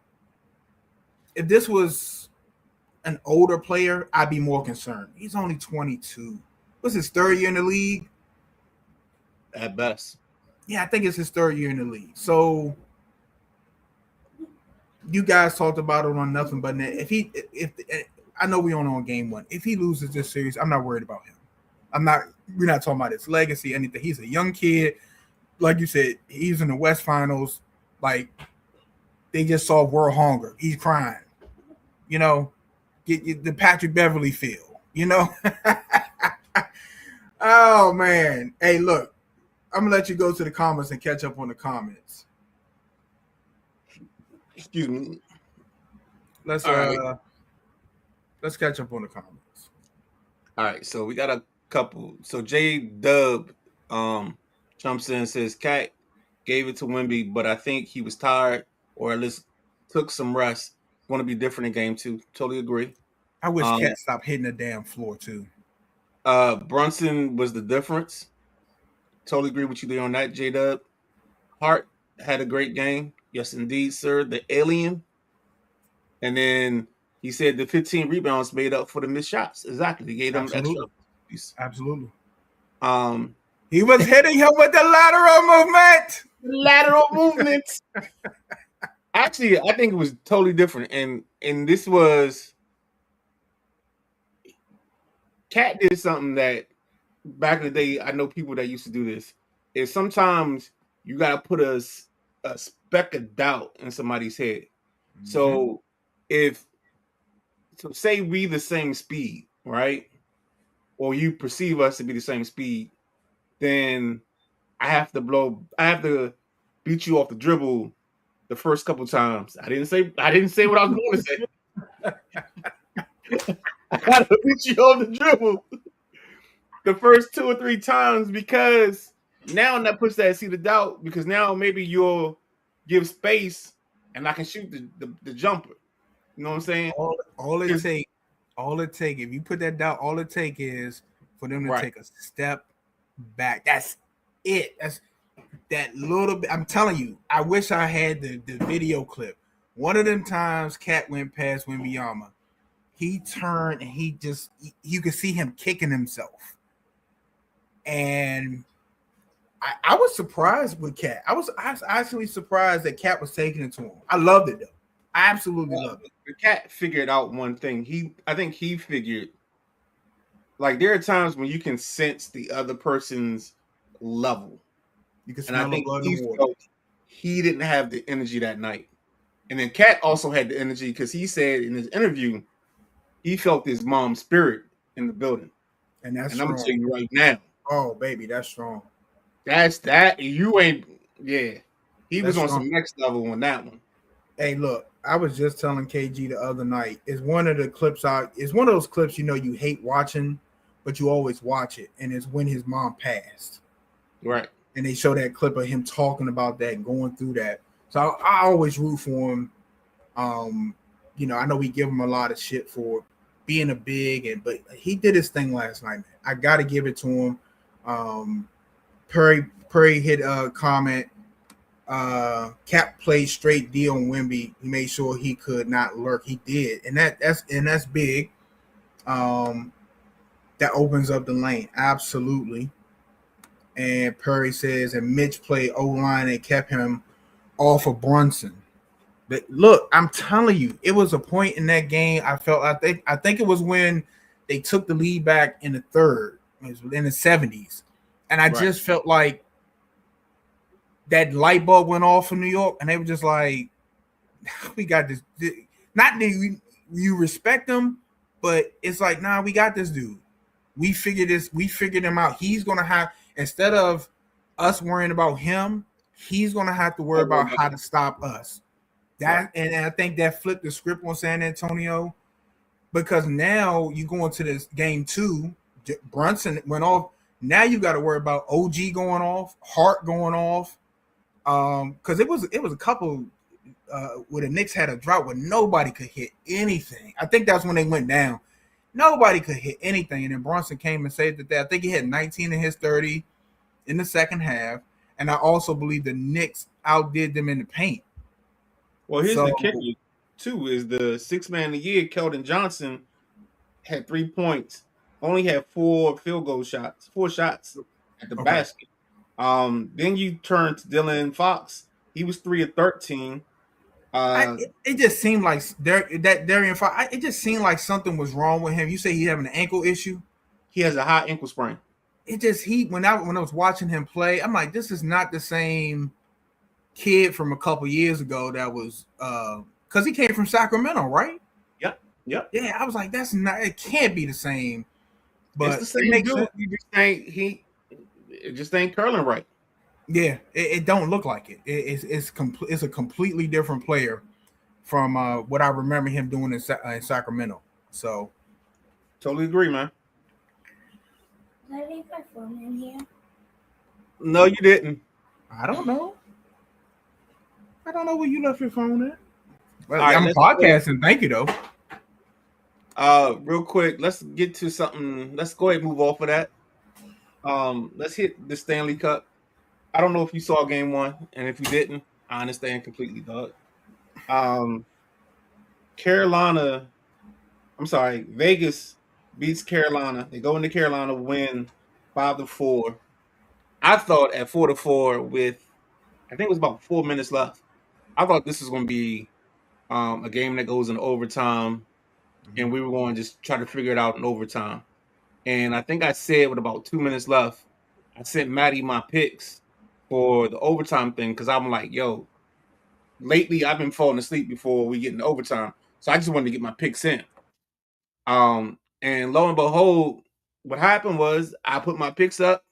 If this was an older player, I'd be more concerned. He's only 22. What's his 3rd year in the league? At best. Yeah, I think it's his 3rd year in the league. So you guys talked about it on Nothing But Net. If I know we on game 1. If he loses this series, I'm not worried about him. We're not talking about his legacy, anything. He's a young kid. Like you said, he's in the West Finals. Like, they just saw world hunger. He's crying. Get the Patrick Beverly feel, Oh, man. Hey, look, I'm going to let you go to the comments and catch up on the comments. Excuse me. Let's catch up on the comments. All right, so we got a couple. So J Dub jumps in and says Cat gave it to Wemby, but I think he was tired or at least took some rest. Want to be different in game 2. Totally agree. I wish Cat stopped hitting the damn floor too. Brunson was the difference. Totally agree with you there on that, J Dub. Hart had a great game. Yes, indeed, sir. The alien. And then he said the 15 rebounds made up for the missed shots. Exactly. He gave them extra. Absolutely. He was hitting him with the lateral movement. Actually, I think it was totally different. And this was Cat did something that back in the day, I know people that used to do this, is sometimes you got to put a speck of doubt in somebody's head. Mm-hmm. So say we the same speed, right? Or you perceive us to be the same speed, then I have to beat you off the dribble the first couple times. I didn't say what I was going to say. I gotta beat you off the dribble the first 2 or 3 times, because now that puts that seed of doubt, because now maybe you'll give space and I can shoot the jumper. You know what I'm saying? All it take, if you put that doubt, all it take is for them to take a step back. That's it. That's that little bit. I'm telling you, I wish I had the video clip. One of them times Cat went past Wembanyama, he turned and you could see him kicking himself. And I was surprised with Cat. I was actually surprised that Cat was taking it to him. I loved it though. I absolutely loved it. The Cat figured out one thing. I think he figured, like, there are times when you can sense the other person's level. You can smell the blood and water. He didn't have the energy that night. And then Cat also had the energy because he said in his interview he felt his mom's spirit in the building. And I'm gonna tell you right now. Oh, baby, that's strong. That's that. You ain't, yeah. He was on some next level on that one. Hey, look, I was just telling KG the other night. It's one of the clips it's one of those clips you hate watching, but you always watch it. And it's when his mom passed. Right. And they show that clip of him talking about that and going through that. So I always root for him. I know we give him a lot of shit for being a big, but he did his thing last night. Man. I got to give it to him. Perry hit a comment. Cap played straight D on Wemby. He made sure he could not lurk. He did, and that's big. That opens up the lane absolutely. And Perry says, and Mitch played O line and kept him off of Brunson. But look, I'm telling you, it was a point in that game. I think it was when they took the lead back in the third. It was in the 70s, and I just felt like that light bulb went off in New York, and they were just like, "We got this." Not that you respect them, but it's like, nah, we got this dude. We figured him out. He's gonna have, instead of us worrying about him, he's gonna have to worry about how to stop us. And I think that flipped the script on San Antonio, because now you go into this game 2, Brunson went off. Now you got to worry about OG going off, Hart going off, because it was a couple where the Knicks had a drought where nobody could hit anything. I think that's when they went down. Nobody could hit anything, and then Brunson came and saved the day. I think he had 19 in his 30 in the second half, and I also believe the Knicks outdid them in the paint. Well, here's the kicker, too, is the sixth man of the year, Keldon Johnson, had 3 points, only had 4 shots at the basket. Then you turn to Dylan Fox. He was 3 of 13. It just seemed like Darian Fox, it just seemed like something was wrong with him. You say he's having an ankle issue? He has a high ankle sprain. When I was watching him play, I'm like, this is not the same kid from a couple years ago that was because he came from Sacramento, right? Yep. Yeah, I was like, it can't be the same. But it's the same dude. It just ain't curling right. Yeah, it don't look like it. It's a completely different player from what I remember him doing in Sacramento. So, totally agree, man. Did I leave my phone in here? No, you didn't. I don't know where you left your phone at. Well, right, I'm podcasting. Thank you, though. Real quick, let's get to something. Let's go ahead and move off of that. Let's hit the Stanley Cup. I don't know if you saw game 1, and if you didn't, I understand completely, dog. Vegas beats Carolina. They go into Carolina, win 5-4. I thought at 4-4 with, I think it was about 4 minutes left, I thought this was going to be a game that goes in overtime, and we were going to just try to figure it out in overtime. And I think I said with about 2 minutes left, I sent Maddie my picks for the overtime thing, because I'm like, yo, lately I've been falling asleep before we get into overtime. So I just wanted to get my picks in. And lo and behold, what happened was I put my picks up.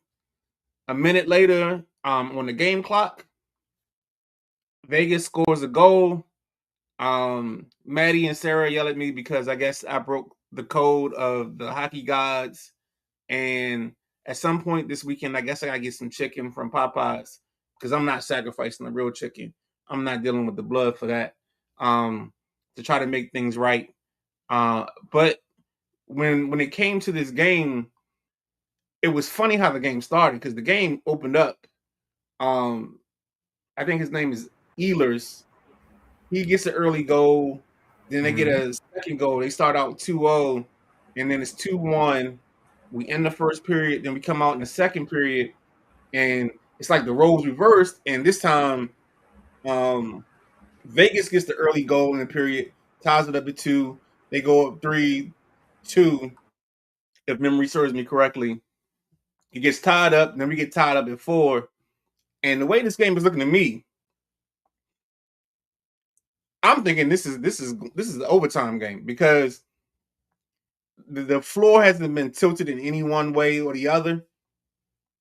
A minute later, on the game clock, Vegas scores a goal. Maddie and Sarah yell at me because I guess I broke the code of the hockey gods. And at some point this weekend, I guess I gotta get some chicken from Popeyes, because I'm not sacrificing the real chicken. I'm not dealing with the blood for that. To try to make things right. But when it came to this game, it was funny how the game started, because the game opened up. I think his name is Ehlers. He gets an early goal. Then they get a second goal. They start out 2-0, and then it's 2-1. We end the first period. Then we come out in the second period, and it's like the roles reversed. And this time, Vegas gets the early goal in the period, ties it up at 2. They go up 3-2, if memory serves me correctly. It gets tied up, and then we get tied up at 4. And the way this game is looking to me, I'm thinking this is an overtime game, because the floor hasn't been tilted in any one way or the other.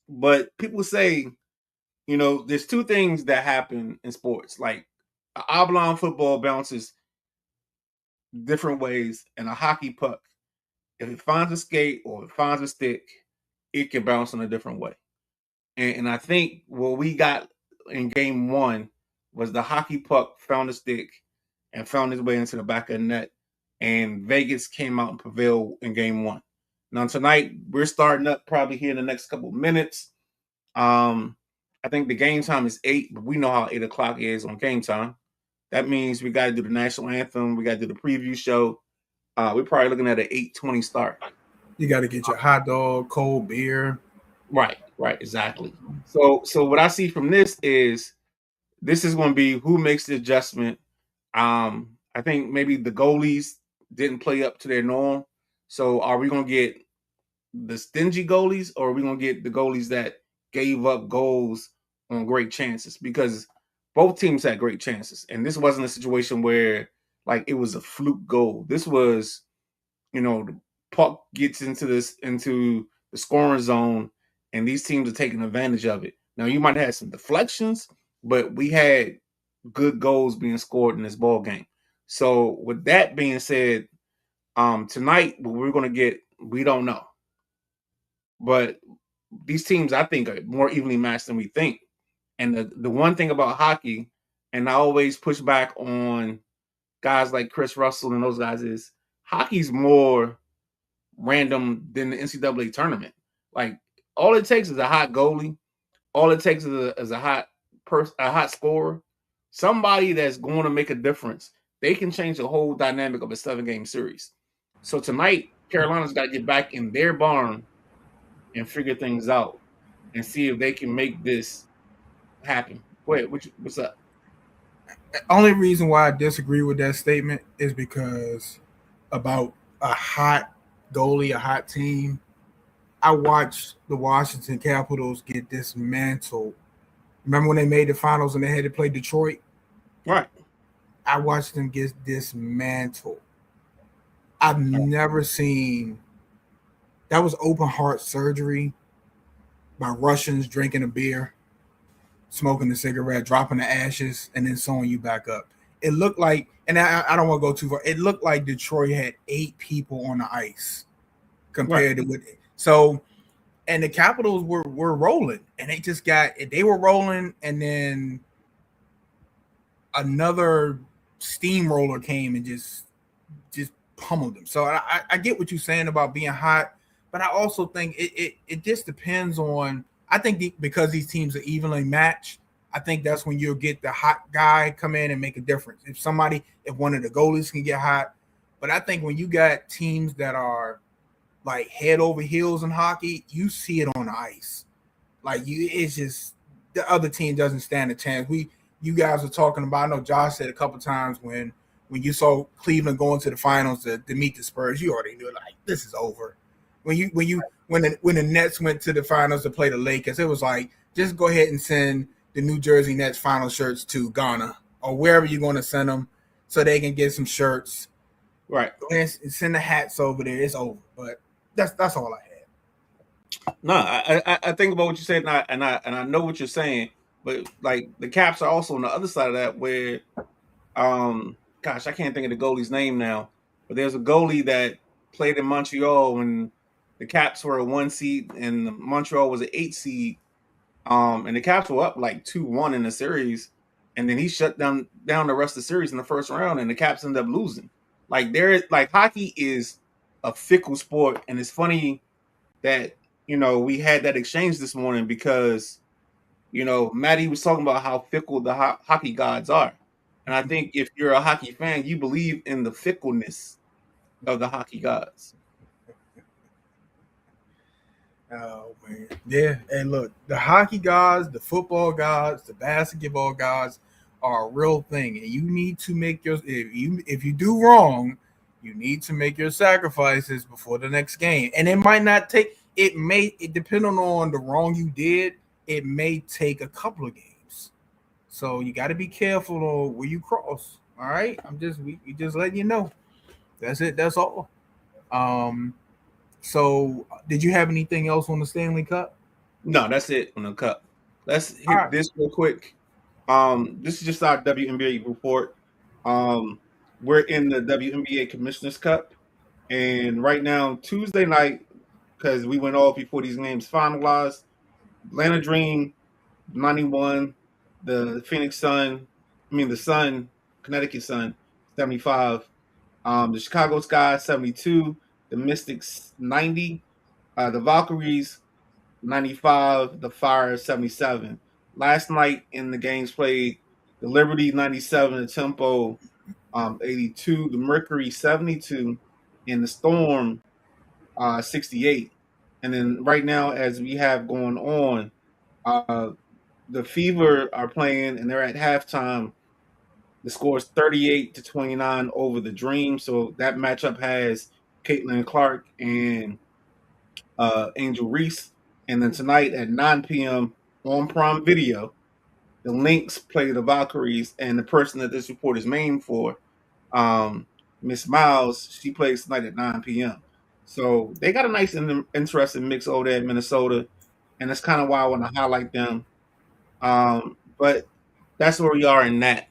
But people say, there's 2 things that happen in sports. Like, an oblong football bounces different ways, and a hockey puck, if it finds a skate or it finds a stick, it can bounce in a different way. And I think what we got in game 1 was the hockey puck found a stick, and found his way into the back of the net. And Vegas came out and prevailed in game one. Now tonight we're starting up probably here in the next couple of minutes. I think the game time is 8, but we know how 8 o'clock is on game time. That means we got to do the national anthem. We got to do the preview show. We're probably looking at an 8:20 start. You got to get your hot dog, cold beer. Right, exactly. So what I see from this is going to be who makes the adjustment. I think maybe the goalies didn't play up to their norm. So are we going to get the stingy goalies, or are we going to get the goalies that gave up goals on great chances? Because both teams had great chances, and this wasn't a situation where like it was a fluke goal. This was, the puck gets into the scoring zone, and these teams are taking advantage of it. Now you might have some deflections, but we had good goals being scored in this ball game. So with that being said, tonight what we're going to get, we don't know. But these teams, I think, are more evenly matched than we think. And the one thing about hockey, and I always push back on guys like Chris Russell and those guys, is hockey's more random than the NCAA tournament. Like, all it takes is a hot goalie. All it takes is a hot scorer. Somebody that's going to make a difference. They can change the whole dynamic of a 7-game series. So tonight, Carolina's got to get back in their barn and figure things out and see if they can make this happen. Wait, what's up? The only reason why I disagree with that statement is because about a hot goalie, a hot team. I watched the Washington Capitals get dismantled. Remember when they made the finals and they had to play Detroit? Right. I watched them get dismantled. I've never seen that. Was open heart surgery by Russians drinking a beer, smoking a cigarette, dropping the ashes, and then sewing you back up. It looked like, and I don't want to go too far, it looked like Detroit had 8 people on the ice compared to with it. So, and the Capitals were rolling, and they were rolling, and then another steamroller came and just pummeled them. So I get what you're saying about being hot, but I also think it just depends on. I think because these teams are evenly matched, I think that's when you'll get the hot guy come in and make a difference. If one of the goalies can get hot, but I think when you got teams that are like head over heels in hockey, you see it on the ice. It's just the other team doesn't stand a chance. You guys are talking about. I know Josh said a couple times when you saw Cleveland going to the finals to meet the Spurs, you already knew like this is over. When the Nets went to the finals to play the Lakers, it was like just go ahead and send the New Jersey Nets final shirts to Ghana or wherever you're going to send them so they can get some shirts. Right. And send the hats over there. It's over. But that's all I had. No, I think about what you said, and I know what you're saying, but like the Caps are also on the other side of that where, gosh, I can't think of the goalie's name now, but there's a goalie that played in Montreal when the Caps were a 1 seed and Montreal was an 8 seed, and the Caps were up like 2-1 in the series, and then he shut down the rest of the series in the first round, and the Caps ended up losing. Like hockey is a fickle sport, and it's funny that we had that exchange this morning because Maddie was talking about how fickle the hockey gods are, and I think if you're a hockey fan, you believe in the fickleness of the hockey gods. Oh man, yeah. And look, the hockey gods, the football gods, the basketball gods are a real thing, and you need to make if you do wrong, you need to make your sacrifices before the next game. And it might not take. It depending on the wrong you did, it may take a couple of games. So you got to be careful on where you cross. All right, we just letting you know. That's it. That's all. So did you have anything else on the Stanley Cup? No, that's it on the Cup. Let's hit right. this real quick. This is just our WNBA report. We're in the WNBA Commissioner's Cup, and right now Tuesday night, because we went off before these games finalized. Atlanta Dream 91, the Connecticut Sun 75. The Chicago Sky 72. The Mystics 90. The Valkyries 95. The Fire 77. Last night in the games played, the Liberty 97. The Tempo 82. The Mercury 72. And the Storm 68. And then right now, as we have going on, the Fever are playing and they're at halftime. The score is 38-29 over the Dream. So that matchup has Caitlin Clark and Angel Reese. And then tonight at 9 p.m. on Prime Video, the Lynx play the Valkyries, and the person that this report is named for, Miss Miles, she plays tonight at 9 p.m. So they got a nice and interesting mix over there in Minnesota, and that's kind of why I want to highlight them. But that's where we are in that.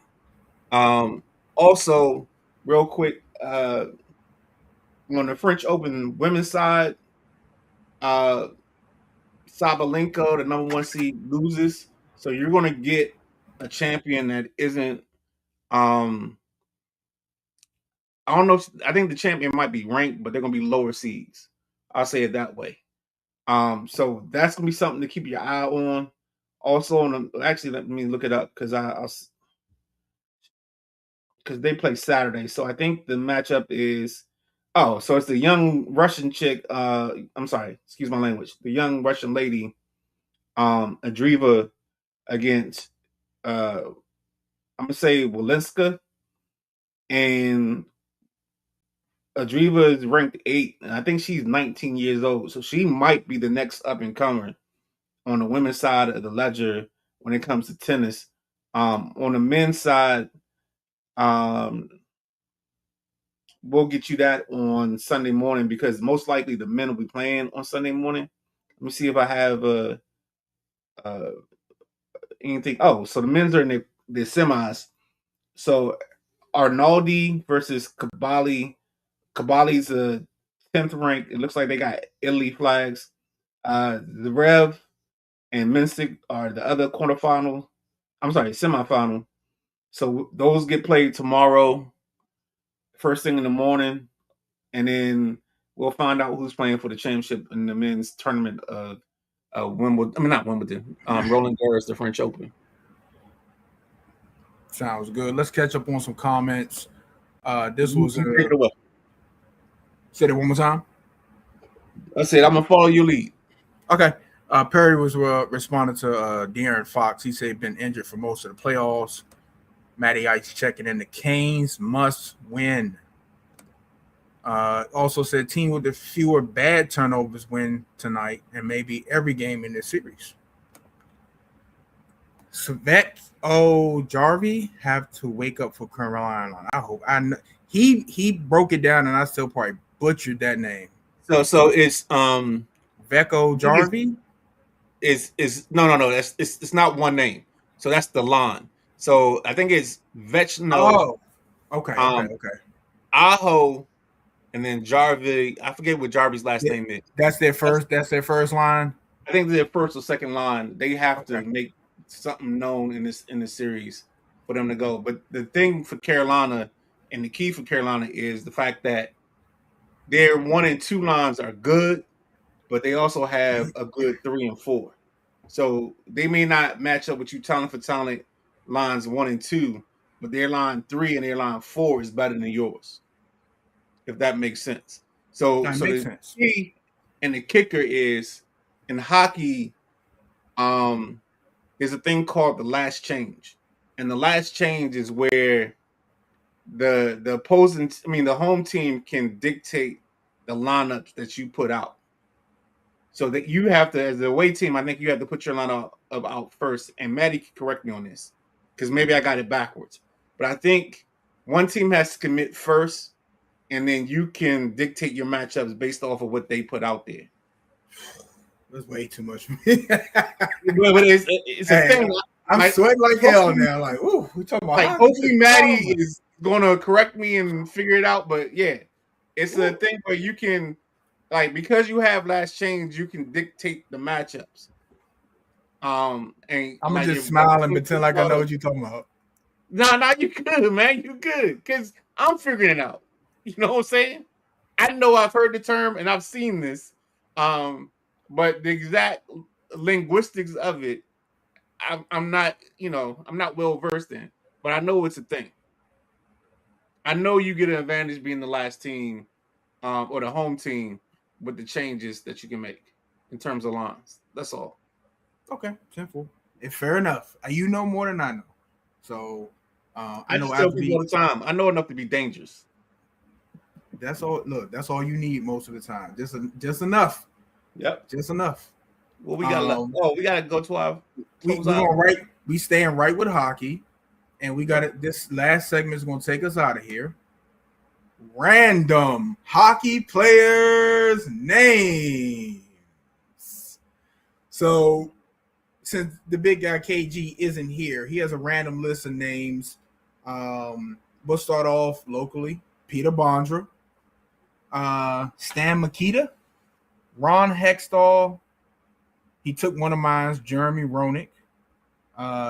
Also, real quick, on the French Open women's side, Sabalenka, the number 1 seed, loses. So you're going to get a champion that isn't. I don't know. I think the champion might be ranked, but they're going to be lower seeds. I'll say it that way. So that's going to be something to keep your eye on. Also, actually, let me look it up because because they play Saturday. So I think the matchup is. Oh, so it's the young Russian chick. I'm sorry, excuse my language. The young Russian lady, Andreeva, against I'm gonna say Walinska, and Andreeva is ranked 8, and I think she's 19 years old, so she might be the next up and comer on the women's side of the ledger when it comes to tennis. On the men's side, we'll get you that on Sunday morning because most likely the men will be playing on Sunday morning. Let me see if I have anything. Oh, so the men's are in the semis. So Arnaldi versus Kabali. Kabali's a 10th rank. It looks like they got Italy flags. The Rev and Minsick are the other quarterfinal. I'm sorry, semifinal. So those get played tomorrow, first thing in the morning, and then we'll find out who's playing for the championship in the men's tournament of Wimbledon. I mean, not Wimbledon. Roland Garros, the French Open. Sounds good. Let's catch up on some comments. This was Take it away. Say it one more time. I said I'm gonna follow your lead. Okay. Perry was responding to De'Aaron Fox. He said he'd been injured for most of the playoffs. Matty Ice checking in. The Canes must win. Also said team with the fewer bad turnovers win tonight and maybe every game in this series. Svet Jarvie have to wake up for Carolina. I hope. I know he broke it down and I still probably butchered that name. So it's Veko Jarvie? Is no. It's not one name. So that's the line. So I think it's Vechno. Oh, okay. Aho, and then Jarvie. I forget what Jarvie's last name is. That's their first. That's their first line. I think their first or second line. They have to make something known in this series for them to go. But the thing for Carolina and the key for Carolina is the fact that their 1 and 2 lines are good, but they also have a good 3 and 4. So they may not match up with you talent for talent lines 1 and 2, but their line 3 and their line 4 is better than yours. If that makes sense. So the key and the kicker is in hockey, there's a thing called the last change. And the last change is where the home team can dictate the lineups that you put out. So that you have to, as the away team, I think you have to put your lineup out first. And Maddie can correct me on this, because maybe I got it backwards. But I think one team has to commit first, and then you can dictate your matchups based off of what they put out there. That's way too much for me. But it's a thing. I'm sweating like hell now. Like, ooh, we talking about. Hopefully, Maddie is going to correct me and figure it out. But yeah, it's a thing where you can, because you have last change, you can dictate the matchups. And I'm gonna just smile and pretend like I know what you're talking about. No, you good, man. You good. Because I'm figuring it out. You know what I'm saying? I know I've heard the term and I've seen this. But the exact linguistics of it, I'm not, I'm not well versed in. But I know it's a thing. I know you get an advantage being the last team, or the home team with the changes that you can make in terms of lines. That's all. Okay, simple. Fair enough. You know more than I know. So I I know just I have tell to people be. all the time. I know enough to be dangerous. That's all. Look, that's all you need most of the time. Just enough. Yep. Just enough. What we got left? Oh, we got to go to our We close we out. gonna we staying right with hockey, and we got it. This last segment is gonna take us out of here. Random hockey players' names. So, since the big guy KG isn't here, he has a random list of names. We'll start off locally. Peter Bondra, Stan Mikita, Ron Hextall. He took one of mine, Jeremy Roenick,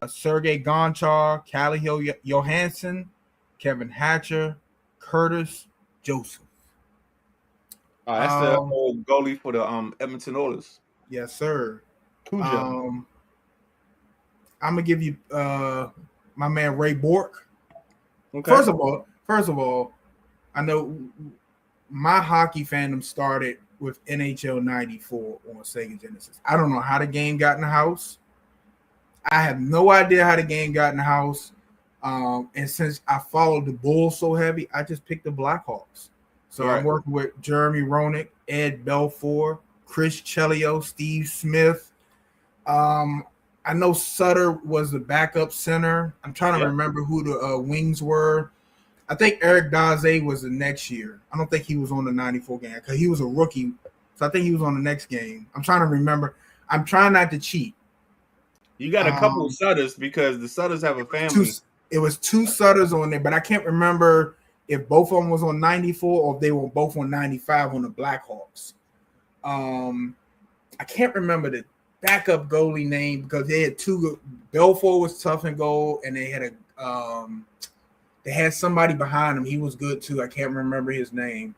Sergei Gonchar, Callie Johansson, Kevin Hatcher, Curtis Joseph. That's the old goalie for the Edmonton Oilers. Yes, sir. Cujo. I'm gonna give you my man Ray Bork. Okay. First of all, I know my hockey fandom started with NHL 94 on Sega Genesis. I don't know how the game got in the house. I have no idea how the game got in the house. And since I followed the Bulls so heavy, I just picked the Blackhawks. So Right. I'm working with Jeremy Roenick, Ed Belfour, Chris Chelios, Steve Smith. I know Sutter was the backup center. I'm trying to remember who the wings were. I think Eric Daze was the next year. I don't think he was on the 94 game because he was a rookie. So I think he was on the next game. I'm trying to remember. I'm trying not to cheat. You got a couple of Sutters because the Sutters have a family. It was two Sutters on there, but I can't remember if both of them was on 94 or if they were both on 95 on the Blackhawks. I can't remember the backup goalie name because they had two. Belfour was tough in goal, and they had somebody behind him. He was good too. I can't remember his name,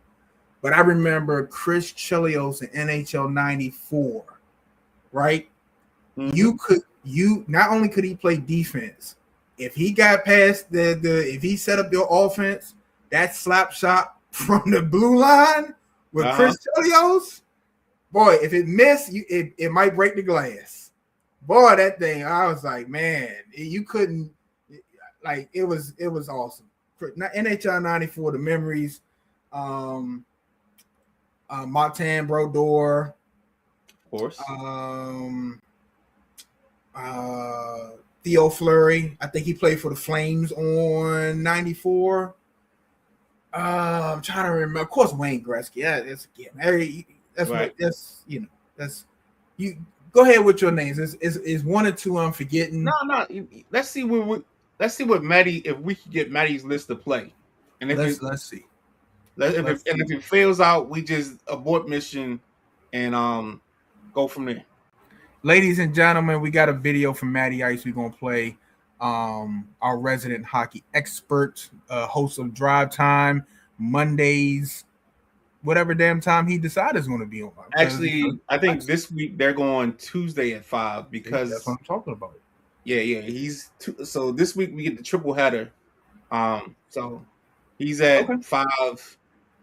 but I remember Chris Chelios in NHL 94. Right? Mm-hmm. You not only could he play defense, if he got past if he set up your offense, that slap shot from the blue line with Chris Chelios, boy, if it missed, it might break the glass. Boy, that thing, I was like, man, you couldn't, like, it was awesome. NHL 94, the memories, Martin Brodeur, of course, Theo Fleury. I think he played for the Flames on 94. I'm trying to remember. Of course, Wayne Gretzky. Yeah, that's right. That's you. Go ahead with your names. Is one or two I'm forgetting? No. Let's see what Maddie, if we can get Maddie's list to play, and if let's see. If it fails out, we just abort mission and go from there. Ladies and gentlemen, we got a video from Matty Ice. We're gonna play our resident hockey expert, host of Drive Time Mondays, whatever damn time he decided is going to be on. Actually, I think this week they're going Tuesday at 5 because that's what I'm talking about. Yeah. So this week we get the triple header. So he's at 5.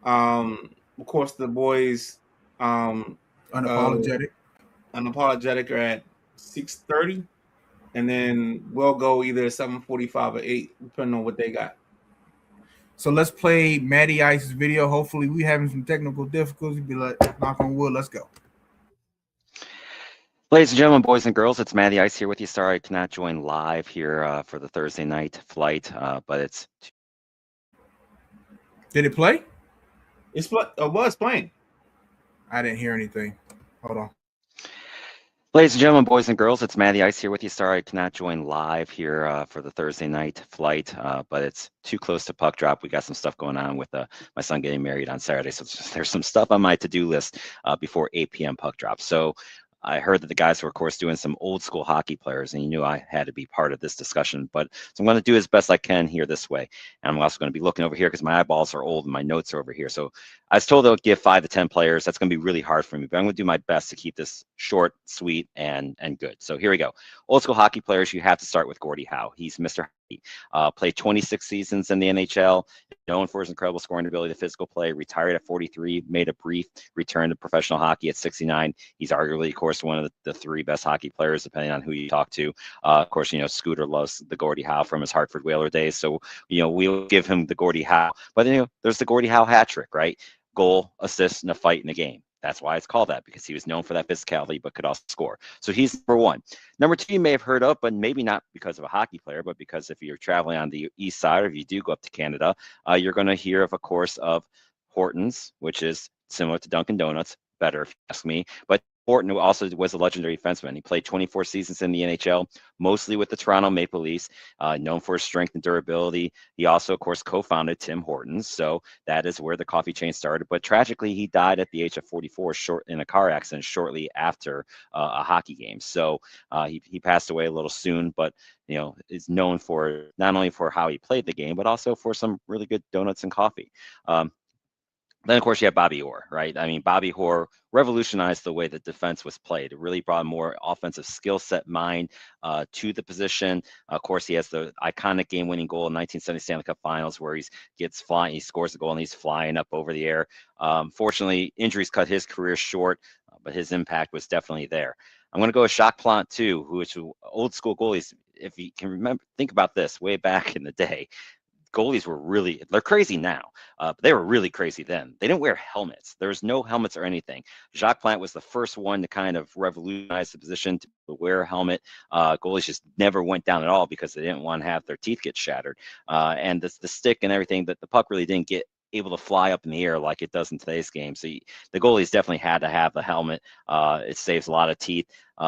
Of course, the boys unapologetic are at 6:30, and then we'll go either 7:45 or 8, depending on what they got. So let's play Matty Ice's video. Hopefully, we having some technical difficulties. Be like, knock on wood. Let's go. Ladies and gentlemen, boys and girls, it's Matty Ice here with you. Sorry I cannot join live here for the Thursday night flight, but it's. Did it play? It was playing. I didn't hear anything. Hold on. Ladies and gentlemen, boys and girls, it's Matty Ice here with you. Sorry I cannot join live here for the Thursday night flight, but it's too close to puck drop. We got some stuff going on with my son getting married on Saturday, so there's some stuff on my to-do list before 8 p.m. puck drop. So I heard that the guys were, of course, doing some old school hockey players, and you knew I had to be part of this discussion. But so I'm going to do as best I can here this way. And I'm also going to be looking over here because my eyeballs are old and my notes are over here. So I was told they'll give 5 to 10 players. That's going to be really hard for me, but I'm going to do my best to keep this short, sweet, and good. So here we go. Old school hockey players, you have to start with Gordie Howe. He's Mr. Hockey. Played 26 seasons in the NHL, known for his incredible scoring ability, the physical play, retired at 43, made a brief return to professional hockey at 69. He's arguably, of course, one of the 3 best hockey players, depending on who you talk to. Of course, Scooter loves the Gordie Howe from his Hartford Whaler days. So, we'll give him the Gordie Howe. But, there's the Gordie Howe hat trick, right? Goal, assist, and a fight in a game. That's why it's called that, because he was known for that physicality, but could also score. So he's number 1. Number 2, you may have heard of, but maybe not because of a hockey player, but because if you're traveling on the east side, or if you do go up to Canada, you're going to hear of course, of Hortons, which is similar to Dunkin' Donuts, better if you ask me. But Horton also was a legendary defenseman. He played 24 seasons in the NHL, mostly with the Toronto Maple Leafs, known for his strength and durability. He also, of course, co-founded Tim Hortons, so that is where the coffee chain started. But tragically, he died at the age of 44 in a car accident shortly after a hockey game. So he passed away a little soon, but is known for not only for how he played the game, but also for some really good donuts and coffee. Then, of course, you have Bobby Orr, right? I mean, Bobby Orr revolutionized the way that defense was played. It really brought a more offensive skill set mind to the position. Of course, he has the iconic game-winning goal in 1970 Stanley Cup Finals where he scores the goal, and he's flying up over the air. Fortunately, injuries cut his career short, but his impact was definitely there. I'm going to go with Jacques Plante, too, which old school goalies, if you can remember, think about this way back in the day. Goalies they're crazy now, but they were really crazy then. They didn't wear helmets. There was no helmets or anything. Jacques Plante was the first one to kind of revolutionize the position to wear a helmet. Goalies just never went down at all because they didn't want to have their teeth get shattered. And the stick and everything, that the puck really didn't get able to fly up in the air like it does in today's game. So the goalies definitely had to have the helmet. It saves a lot of teeth.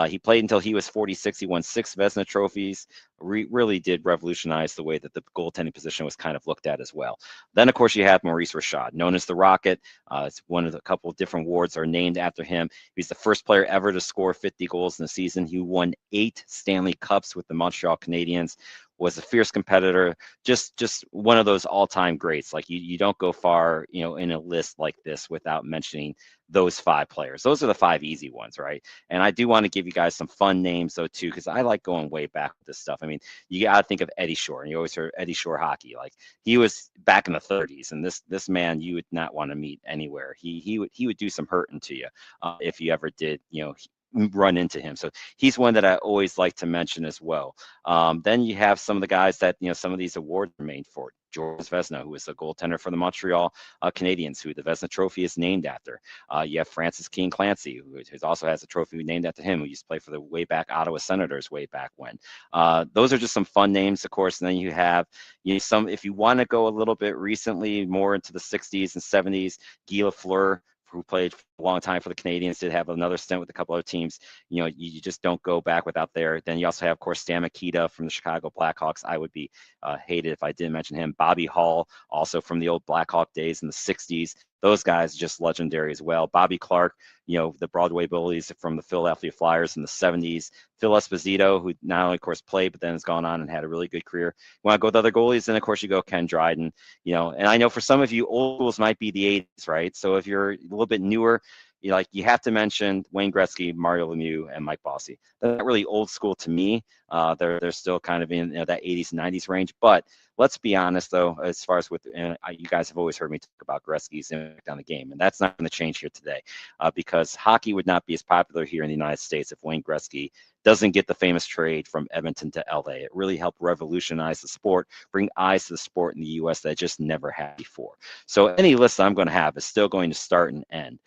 He played until he was 46. He won 6 Vezina trophies. Really did revolutionize the way that the goaltending position was kind of looked at as well. Then, of course, you have Maurice Richard, known as the Rocket. It's one of the couple of different awards are named after him. He's the first player ever to score 50 goals in a season. He won 8 Stanley Cups with the Montreal Canadiens, was a fierce competitor, just one of those all-time greats. Like you don't go far, in a list like this without mentioning those 5 players. Those are the 5 easy ones, right? And I do want to give you guys some fun names though too, because I like going way back with this stuff. I mean, you got to think of Eddie Shore, and you always heard Eddie Shore hockey. Like he was back in the 30s, and this man you would not want to meet anywhere. He would do some hurting to you if you ever did, run into him. So he's one that I always like to mention as well. Then you have some of the guys that, some of these awards are made for. Georges Vezina, who is a goaltender for the Montreal Canadiens, who the Vezina Trophy is named after. You have Francis King Clancy, who also has a trophy named after him, who used to play for the way back Ottawa Senators way back when. Those are just some fun names, of course. And then you have some, if you want to go a little bit recently, more into the 60s and 70s, Guy Lafleur, who played for a long time for the Canadiens, did have another stint with a couple other teams. You just don't go back without there. Then you also have, of course, Stan Mikita from the Chicago Blackhawks. I would be hated if I didn't mention him. Bobby Hull, also from the old Blackhawk days in the 60s. Those guys just legendary as well. Bobby Clark, the Broadway bullies from the Philadelphia Flyers in the 70s. Phil Esposito, who not only, of course, played, but then has gone on and had a really good career. You want to go with other goalies, then, of course, you go Ken Dryden. And I know for some of you, old schools might be the 80s, right? So if you're a little bit newer, you have to mention Wayne Gretzky, Mario Lemieux, and Mike Bossy. They're not really old school to me. They're still kind of in that 80s and 90s range. But let's be honest, though, as far as you guys have always heard me talk about Gretzky's impact on the game, and that's not going to change here today, because hockey would not be as popular here in the United States if Wayne Gretzky doesn't get the famous trade from Edmonton to LA. It really helped revolutionize the sport, bring eyes to the sport in the US that just never had before. So any list I'm going to have is still going to start and end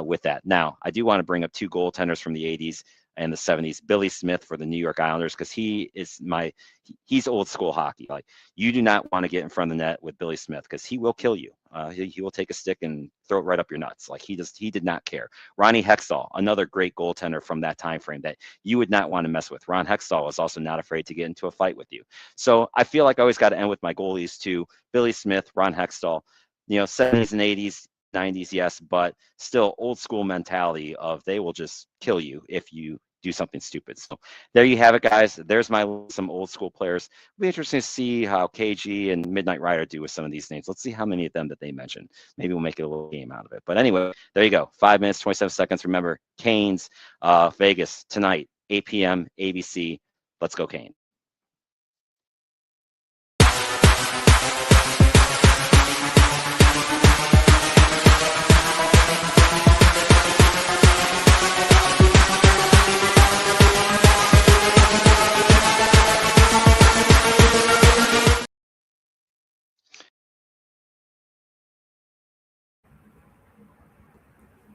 with that. Now, I do want to bring up 2 goaltenders from the 80s and the 70s, Billy Smith for the New York Islanders, because he's old school hockey. Like, you do not want to get in front of the net with Billy Smith because he will kill you. He will take a stick and throw it right up your nuts. Like he did not care. Ronnie Hextall, another great goaltender from that time frame that you would not want to mess with. Ron Hextall was also not afraid to get into a fight with you. So I feel like I always got to end with my goalies too. Billy Smith, Ron Hextall, 70s and 80s. 90s, yes, but still old school mentality of they will just kill you if you do something stupid. So there you have it, guys. There's some old school players. It'll be interesting to see how KG and Midnight Rider do with some of these names. Let's see how many of them that they mentioned. Maybe we'll make it a little game out of it. But anyway, there you go. 5 minutes, 27 seconds. Remember, Canes, Vegas tonight, 8 p.m. ABC. Let's go, Kane.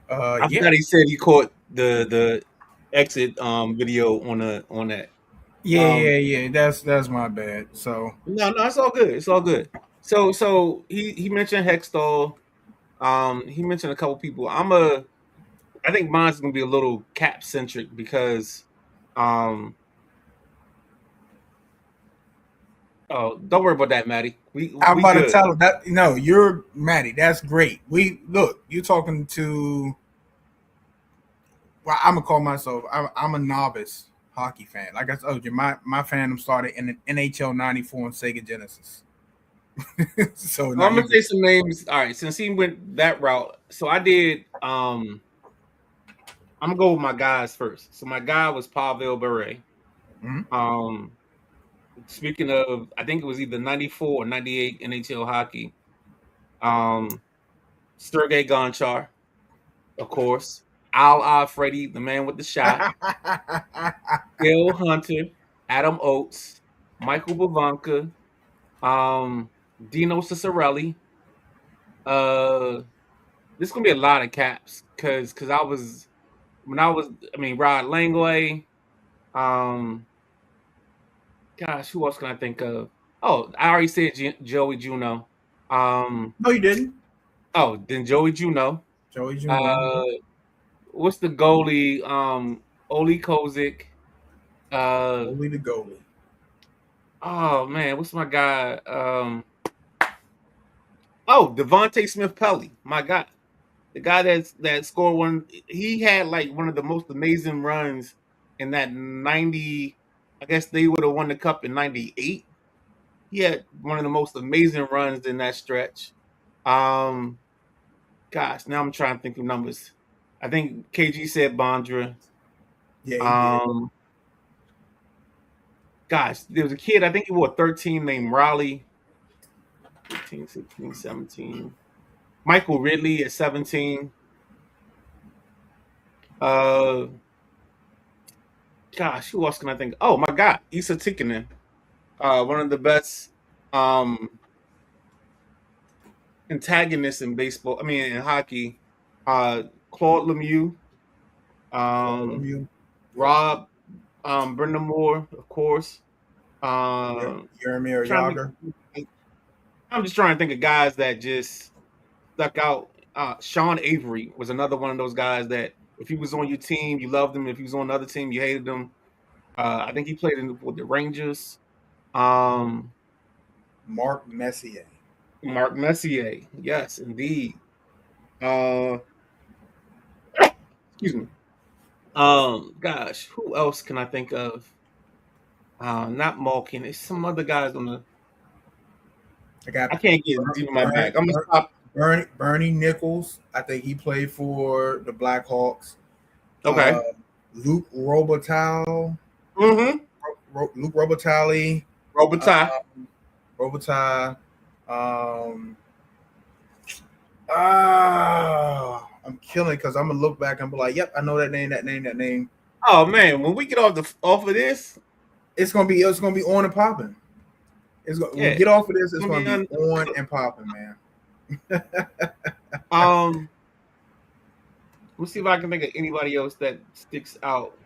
I forgot he said he caught the exit video on that. Yeah. That's my bad. So No, it's all good. It's all good. So he mentioned Hextall. He mentioned a couple people. I think mine's gonna be a little cap centric because oh, don't worry about that, Maddie. I'm we about good. to tell him that no, you're Maddie. That's great. You're talking to. Well, I'm gonna call myself. I'm a novice hockey fan. Like I told you, my fandom started in the NHL '94 on Sega Genesis. So I'm gonna say some names. All right, since he went that route, so I did. I'm gonna go with my guys first. So my guy was Pavel Bure. Mm-hmm. Speaking of, I think it was either '94 or '98 NHL hockey. Sergei Gonchar, of course. Al Freddy, the man with the shot. Bill Hunter, Adam Oates, Michael Bavanka, Dino Ciccarelli. This is gonna be a lot of caps because Rod Langley. Gosh, who else can I think of? Oh, I already said Joey Juno. No, you didn't. Oh, then Joey Juno. Joey Juno. What's the goalie? Oli Kozik. Only the goalie. Oh man, what's my guy? Devontae Smith Pelly, my guy. The guy that scored one. He had like one of the most amazing runs in that 90. I guess they would have won the cup in 98. He had one of the most amazing runs in that stretch. Gosh, now I'm trying to think of numbers. I think KG said Bondra. Yeah, he did. Gosh, there was a kid, I think he wore 13 named Raleigh. 15, 16, 17. Michael Ridley at 17. Gosh, who else can I think? Oh my God, Issa Tikkanen. One of the best antagonists in baseball. In hockey. Claude Lemieux. Rob Brindamore, of course. Jaromir Jagr. I'm just trying to think of guys that just stuck out. Sean Avery was another one of those guys that if he was on your team, you loved him. If he was on another team, you hated him. I think he played with the Rangers. Mark Messier. Mark Messier. Yes, indeed. Excuse me. Gosh, who else can I think of? Not Malkin. There's some other guys on the. I can't get deep in my bag. I'm gonna stop. Bernie Nichols. I think he played for the Blackhawks. Okay. Luke Robitaille. Mm-hmm. Luke Robitaille. Robitaille. I'm killing because I'm gonna look back and be like, "Yep, I know that name." Oh man, when we get off of this, it's gonna be on and popping. When we get off of this, it's gonna be on and popping, man. Let's see if I can think of anybody else that sticks out.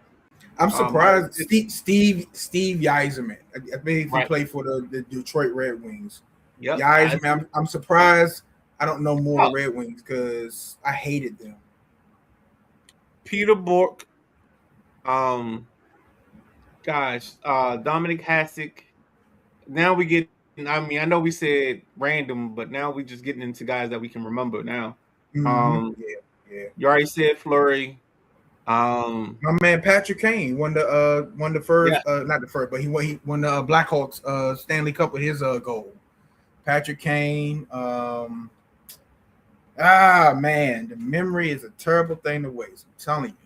I'm surprised Steve Yzerman. I think he played for the Detroit Red Wings. Yep. Yzerman. I'm surprised I don't know more Red Wings because I hated them. Peter Bork. Dominic Hasek. Now we get. I know we said random, but now we just getting into guys that we can remember now. Um, Yeah. you already said Flurry. Um, My man Patrick Kane won the yeah, first not the first, but he won the Blackhawks Stanley Cup with his goal. Patrick Kane. Man, the memory is a terrible thing to waste. I'm telling you.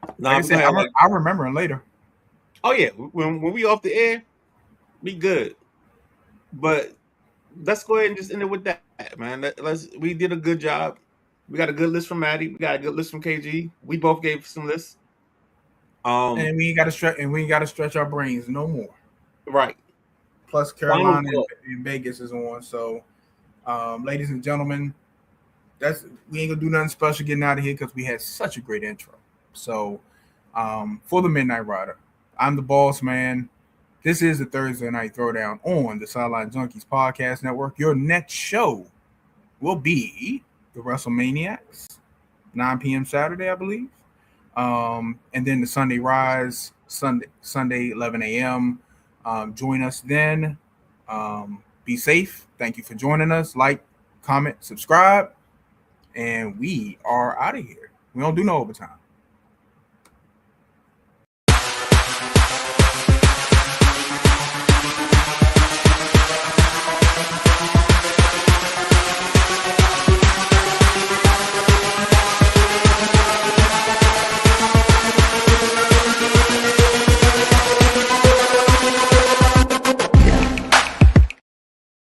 Like nah, I we gonna said, have like, I remember it later. oh yeah, when we off the air, we good. But let's go ahead and just end it with that, man. We did a good job. We got a good list from Maddie. We got a good list from KG. We both gave some lists. And we ain't got to stretch our brains no more. Right. Plus Final Carolina thought. and Vegas is on. So, ladies and gentlemen, we ain't gonna do nothing special getting out of here because we had such a great intro. So, for the Midnight Rider, I'm the boss man. This is the Thursday Night Throwdown on the Sideline Junkies Podcast Network. Your next show will be the WrestleManiacs, 9 p.m. Saturday, I believe. And then the Sunday Rise, Sunday 11 a.m. Join us then. Be safe. Thank you for joining us. Like, comment, subscribe, and we are out of here. We don't do no overtime.